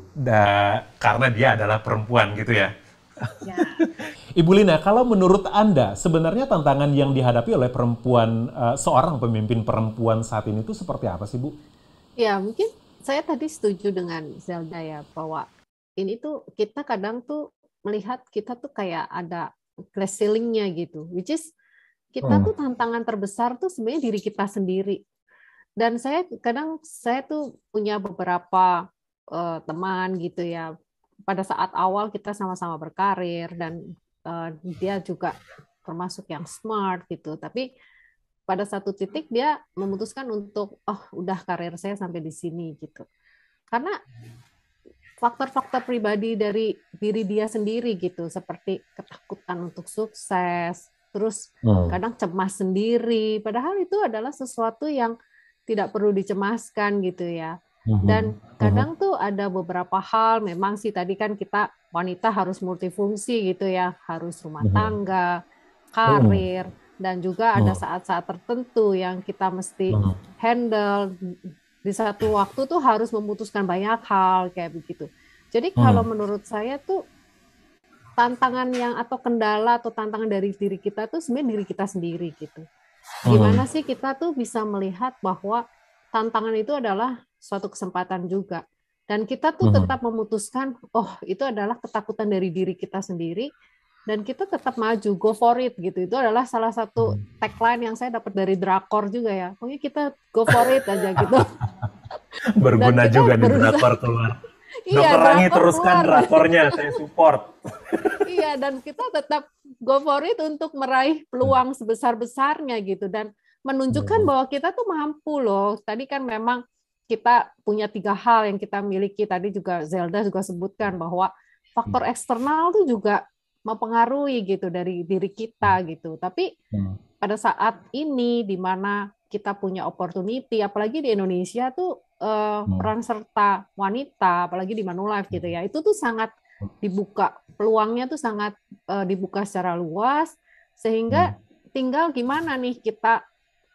karena dia adalah perempuan gitu ya. Ya. Ibu Lina, kalau menurut Anda sebenarnya tantangan yang dihadapi oleh perempuan, seorang pemimpin perempuan saat ini itu seperti apa sih, Bu? Ya, mungkin saya tadi setuju dengan Zelda ya, bahwa ini tuh kita kadang tuh melihat kita tuh kayak ada glass ceiling-nya gitu, which is kita tuh tantangan terbesar tuh sebenarnya diri kita sendiri. Dan saya tuh punya beberapa teman gitu ya, pada saat awal kita sama-sama berkarir dan dia juga termasuk yang smart gitu, tapi pada satu titik dia memutuskan untuk udah karir saya sampai di sini gitu, karena faktor-faktor pribadi dari diri dia sendiri gitu, seperti ketakutan untuk sukses, terus kadang cemas sendiri, padahal itu adalah sesuatu yang tidak perlu dicemaskan gitu ya. Dan kadang tuh ada beberapa hal, memang sih tadi kan kita wanita harus multifungsi gitu ya, harus rumah tangga, karir, dan juga ada saat-saat tertentu yang kita mesti handle. Di satu waktu tuh harus memutuskan banyak hal kayak begitu. Jadi kalau menurut saya tuh tantangan yang atau kendala atau tantangan dari diri kita tuh sebenarnya diri kita sendiri gitu. Gimana sih kita tuh bisa melihat bahwa tantangan itu adalah suatu kesempatan juga. Dan kita tuh tetap memutuskan, itu adalah ketakutan dari diri kita sendiri, dan kita tetap maju, go for it gitu. Itu adalah salah satu tagline yang saya dapat dari drakor juga ya. Pokoknya kita go for it aja gitu. Berguna juga di drakor keluar. Dokter Rangi teruskan drakornya, saya support. Iya, dan kita tetap go for it untuk meraih peluang sebesar-besarnya gitu, dan menunjukkan bahwa kita tuh mampu loh. Tadi kan memang kita punya 3 hal yang kita miliki, tadi juga Zelda juga sebutkan bahwa faktor eksternal tuh juga mempengaruhi gitu dari diri kita gitu. Tapi pada saat ini di mana kita punya opportunity, apalagi di Indonesia tuh peran serta wanita, apalagi di Manulife gitu ya, itu tuh sangat dibuka, peluangnya tuh sangat dibuka secara luas, sehingga tinggal gimana nih kita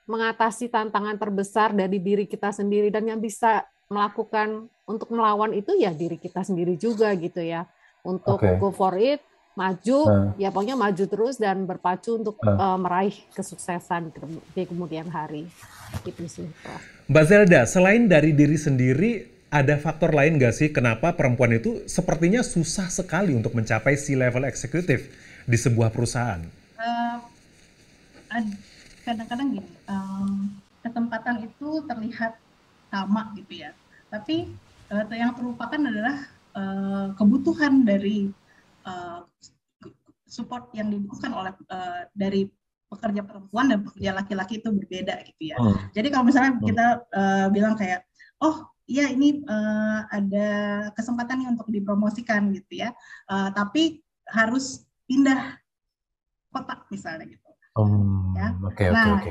mengatasi tantangan terbesar dari diri kita sendiri, dan yang bisa melakukan untuk melawan itu ya diri kita sendiri juga gitu ya, untuk go for it, maju, ya pokoknya maju terus dan berpacu untuk meraih kesuksesan di kemudian hari. Gitu sih, Prof. Mbak Zelda, selain dari diri sendiri, ada faktor lain nggak sih kenapa perempuan itu sepertinya susah sekali untuk mencapai C-level eksekutif di sebuah perusahaan? Kadang-kadang gini, kesempatan itu terlihat sama gitu ya, tapi yang terlupakan adalah kebutuhan dari support yang dibutuhkan oleh dari pekerja perempuan dan pekerja laki-laki itu berbeda gitu ya. Jadi kalau misalnya kita bilang kayak, iya ini ada kesempatan nih untuk dipromosikan gitu ya, tapi harus pindah kota misalnya gitu.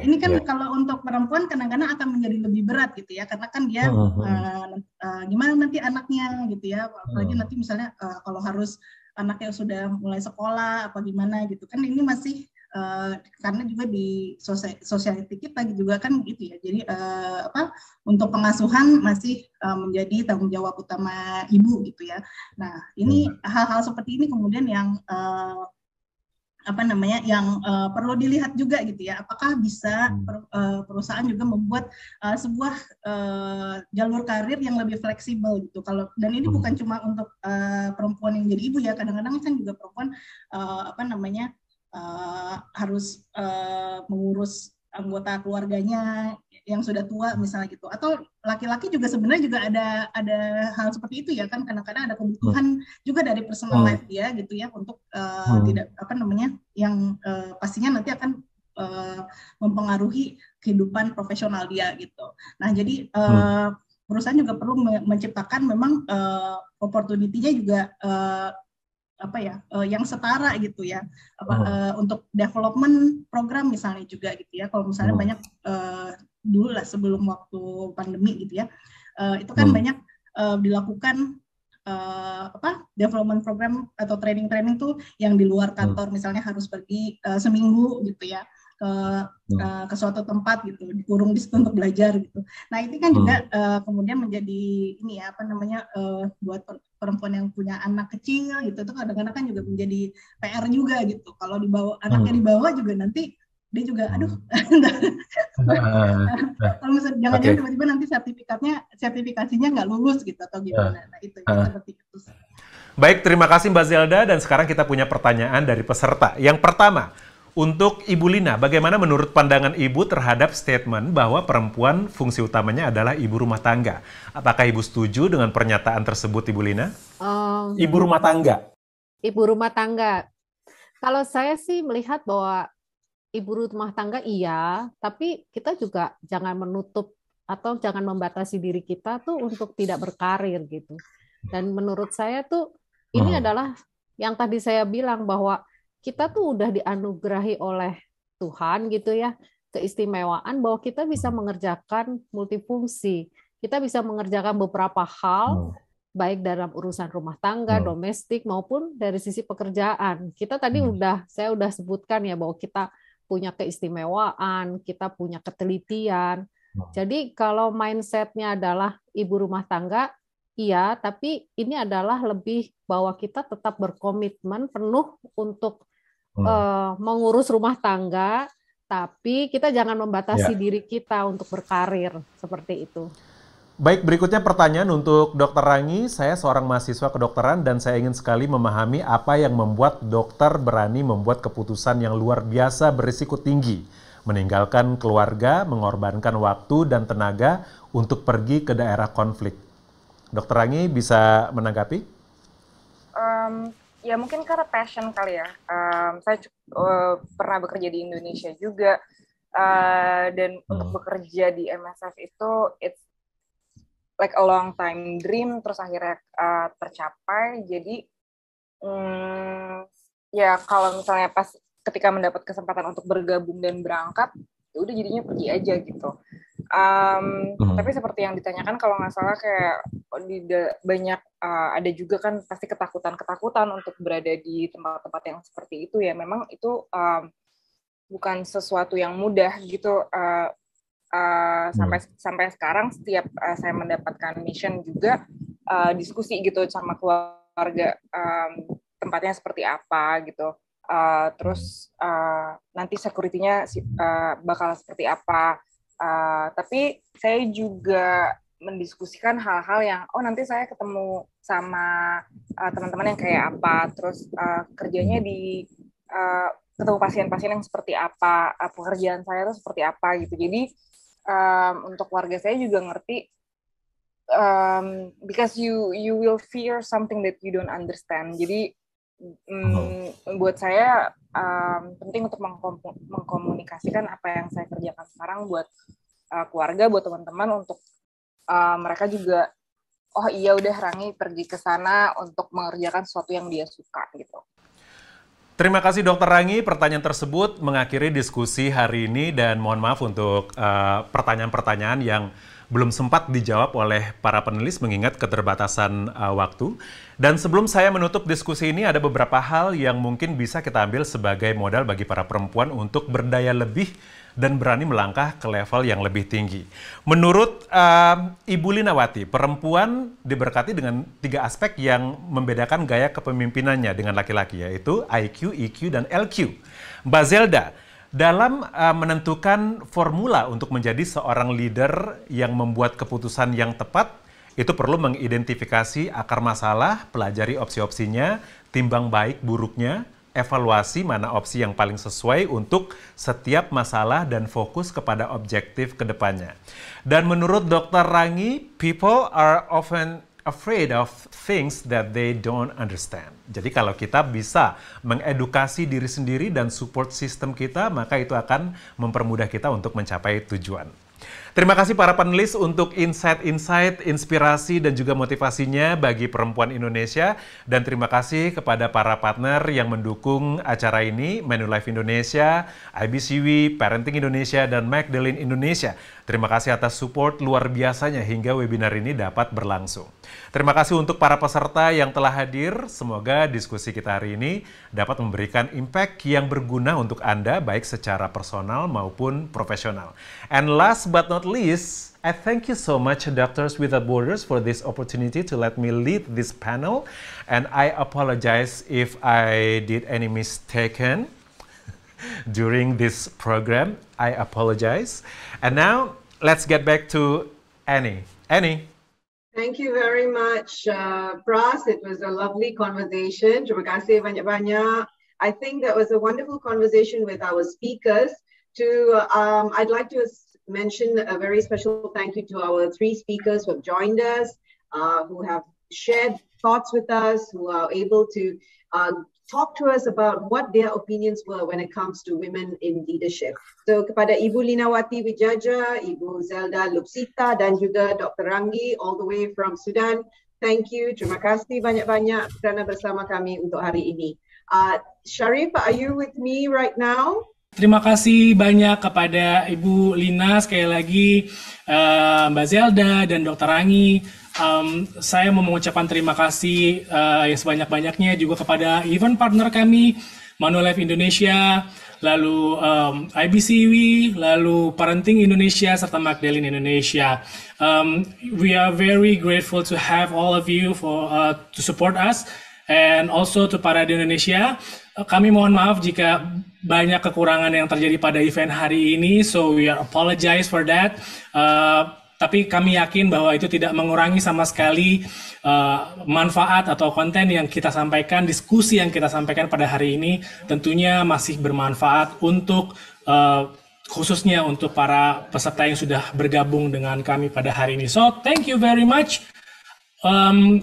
Ini kan kalau untuk perempuan kadang-kadang akan menjadi lebih berat gitu ya, karena kan dia gimana nanti anaknya gitu ya, apalagi nanti misalnya kalau harus anaknya sudah mulai sekolah apa gimana gitu kan, ini masih karena juga di society kita juga kan gitu ya, jadi untuk pengasuhan masih menjadi tanggung jawab utama ibu gitu ya. Nah ini hal-hal seperti ini kemudian yang perlu dilihat juga gitu ya, apakah bisa perusahaan juga membuat sebuah jalur karir yang lebih fleksibel gitu. Dan ini bukan cuma untuk perempuan yang jadi ibu ya, kadang-kadang kan juga perempuan harus mengurus anggota keluarganya yang sudah tua misalnya gitu, atau laki-laki juga sebenarnya juga ada hal seperti itu ya kan, kadang-kadang ada kebutuhan juga dari personal life dia gitu ya, untuk tidak yang pastinya nanti akan mempengaruhi kehidupan profesional dia gitu. Nah jadi perusahaan juga perlu menciptakan memang opportunity-nya juga yang setara gitu ya, untuk development program misalnya juga gitu ya. Kalau misalnya banyak dulu lah sebelum waktu pandemi gitu ya, itu kan banyak dilakukan development program atau training tuh yang di luar kantor, misalnya harus pergi seminggu gitu ya, ke suatu tempat gitu, dikurung di situ untuk belajar gitu. Nah ini kan juga kemudian menjadi ini ya, apa namanya, buat perempuan yang punya anak kecil gitu, itu kadang-kadang kan juga menjadi PR juga gitu. Kalau dibawa anaknya dibawa juga nanti dia juga aduh kalau misalnya jangan-jangan tiba-tiba nanti sertifikasinya nggak lulus gitu atau gimana. Nah itu seperti itu. Baik, terima kasih Mbak Zelda, dan sekarang kita punya pertanyaan dari peserta. Yang pertama, untuk Ibu Lina, bagaimana menurut pandangan Ibu terhadap statement bahwa perempuan fungsi utamanya adalah ibu rumah tangga? Apakah Ibu setuju dengan pernyataan tersebut, Ibu Lina? Ibu rumah tangga. Ibu rumah tangga. Kalau saya sih melihat bahwa ibu rumah tangga iya, tapi kita juga jangan menutup atau jangan membatasi diri kita tuh untuk tidak berkarir gitu. Dan menurut saya tuh ini adalah yang tadi saya bilang bahwa kita tuh udah dianugerahi oleh Tuhan gitu ya, keistimewaan bahwa kita bisa mengerjakan multifungsi. Kita bisa mengerjakan beberapa hal, baik dalam urusan rumah tangga, domestik, maupun dari sisi pekerjaan. Kita tadi saya udah sebutkan ya bahwa kita punya keistimewaan, kita punya ketelitian. Jadi kalau mindset-nya adalah ibu rumah tangga, iya, tapi ini adalah lebih bahwa kita tetap berkomitmen penuh untuk mengurus rumah tangga, tapi kita jangan membatasi diri kita untuk berkarir, seperti itu. Baik, berikutnya pertanyaan untuk Dr. Rangi. Saya seorang mahasiswa kedokteran dan saya ingin sekali memahami apa yang membuat dokter berani membuat keputusan yang luar biasa berisiko tinggi, meninggalkan keluarga, mengorbankan waktu dan tenaga untuk pergi ke daerah konflik. Dr. Rangi bisa menanggapi? Ya mungkin karena passion kali ya. Saya pernah bekerja di Indonesia juga, dan untuk bekerja di MSF itu it's like a long time dream, terus akhirnya tercapai. Jadi ya kalau misalnya pas ketika mendapat kesempatan untuk bergabung dan berangkat, ya udah jadinya pergi aja gitu. Tapi seperti yang ditanyakan kalau nggak salah kayak banyak ada juga kan pasti ketakutan untuk berada di tempat-tempat yang seperti itu ya. Memang itu bukan sesuatu yang mudah gitu. Sampai sekarang setiap saya mendapatkan mission juga diskusi gitu sama keluarga, tempatnya seperti apa gitu. Terus nanti security-nya bakal seperti apa. Tapi saya juga mendiskusikan hal-hal yang nanti saya ketemu sama teman-teman yang kayak apa, terus kerjanya di ketemu pasien-pasien yang seperti apa, pekerjaan saya itu seperti apa gitu. Jadi untuk warga saya juga ngerti, because you will fear something that you don't understand. Jadi buat saya penting untuk mengkomunikasikan apa yang saya kerjakan sekarang buat keluarga, buat teman-teman, untuk mereka juga iya udah Rangi pergi ke sana untuk mengerjakan sesuatu yang dia suka gitu. Terima kasih Dr. Rangi, pertanyaan tersebut mengakhiri diskusi hari ini dan mohon maaf untuk pertanyaan-pertanyaan yang belum sempat dijawab oleh para panelis mengingat keterbatasan waktu. Dan sebelum saya menutup diskusi ini, ada beberapa hal yang mungkin bisa kita ambil sebagai modal bagi para perempuan untuk berdaya lebih dan berani melangkah ke level yang lebih tinggi. Menurut Ibu Linawati, perempuan diberkati dengan 3 aspek yang membedakan gaya kepemimpinannya dengan laki-laki, yaitu IQ, EQ, dan LQ. Mbak Zelda, dalam menentukan formula untuk menjadi seorang leader yang membuat keputusan yang tepat, itu perlu mengidentifikasi akar masalah, pelajari opsi-opsinya, timbang baik buruknya, evaluasi mana opsi yang paling sesuai untuk setiap masalah dan fokus kepada objektif ke depannya. Dan menurut Dr. Rangi, people are often afraid of things that they don't understand. Jadi kalau kita bisa mengedukasi diri sendiri dan support system kita, maka itu akan mempermudah kita untuk mencapai tujuan. Terima kasih para panelis untuk insight-insight, inspirasi, dan juga motivasinya bagi perempuan Indonesia. Dan terima kasih kepada para partner yang mendukung acara ini, Manulife Indonesia, IBCW, Parenting Indonesia, dan Magdalene Indonesia. Terima kasih atas support luar biasanya hingga webinar ini dapat berlangsung. Terima kasih untuk para peserta yang telah hadir. Semoga diskusi kita hari ini dapat memberikan impact yang berguna untuk Anda, baik secara personal maupun profesional. And last but not least, I thank you so much, Doctors Without Borders, for this opportunity to let me lead this panel. And I apologize if I did any mistaken during this program. I apologize. And now, let's get back to Annie. Annie. Thank you very much, Pras. It was a lovely conversation. Terima kasih banyak-banyak. I think that was a wonderful conversation with our speakers. I'd like to mention a very special thank you to our 3 speakers who have joined us, who have shared thoughts with us, who are able to talk to us about what their opinions were when it comes to women in leadership. So kepada Ibu Linawati Wijaja, Ibu Zelda Lupsita, dan juga Dr. Ranggi all the way from Sudan, thank you. Terima kasih banyak-banyak kerana bersama kami untuk hari ini. Sharif, are you with me right now? Terima kasih banyak kepada Ibu Lina, sekali lagi Mbak Zelda dan Dr. Ranggi. Saya mau mengucapkan terima kasih yang sebanyak-banyaknya juga kepada event partner kami, Manulife Indonesia, lalu IBCW, lalu Parenting Indonesia, serta Magdalene Indonesia. We are very grateful to have all of you to support us, and also to para di Indonesia. Kami mohon maaf jika banyak kekurangan yang terjadi pada event hari ini, so we are apologize for that. Tapi kami yakin bahwa itu tidak mengurangi sama sekali manfaat atau konten yang kita sampaikan, diskusi yang kita sampaikan pada hari ini tentunya masih bermanfaat untuk khususnya untuk para peserta yang sudah bergabung dengan kami pada hari ini. So, thank you very much.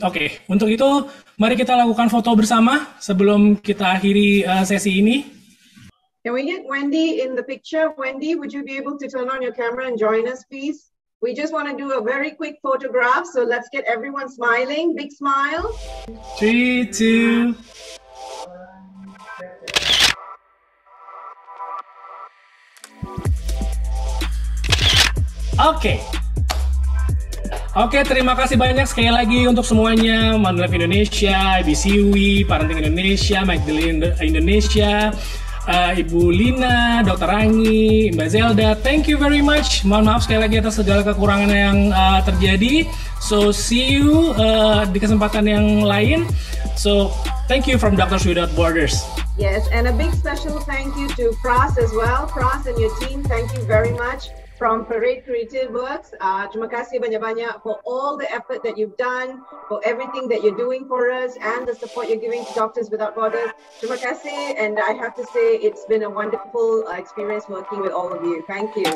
Oke, untuk itu mari kita lakukan foto bersama sebelum kita akhiri sesi ini. Can we get Wendy in the picture? Wendy, would you be able to turn on your camera and join us, please? We just want to do a very quick photograph, so let's get everyone smiling. Big smile. 3, 2. Oke, terima kasih banyak sekali lagi untuk semuanya. Manulife Indonesia, IBCW, Parenting Indonesia, Magdalene Indonesia, Ibu Lina, Dr. Ranggi, Mbak Zelda, thank you very much. Mohon maaf sekali lagi atas segala kekurangan yang terjadi. So, see you di kesempatan yang lain. So, thank you from Doctors Without Borders. Yes, and a big special thank you to Pras as well. Pras and your team, thank you very much. From Parade Creative Works, terima kasih banyak-banyak for all the effort that you've done, for everything that you're doing for us, and the support you're giving to Doctors Without Borders. Terima kasih, and I have to say it's been a wonderful experience working with all of you. Thank you.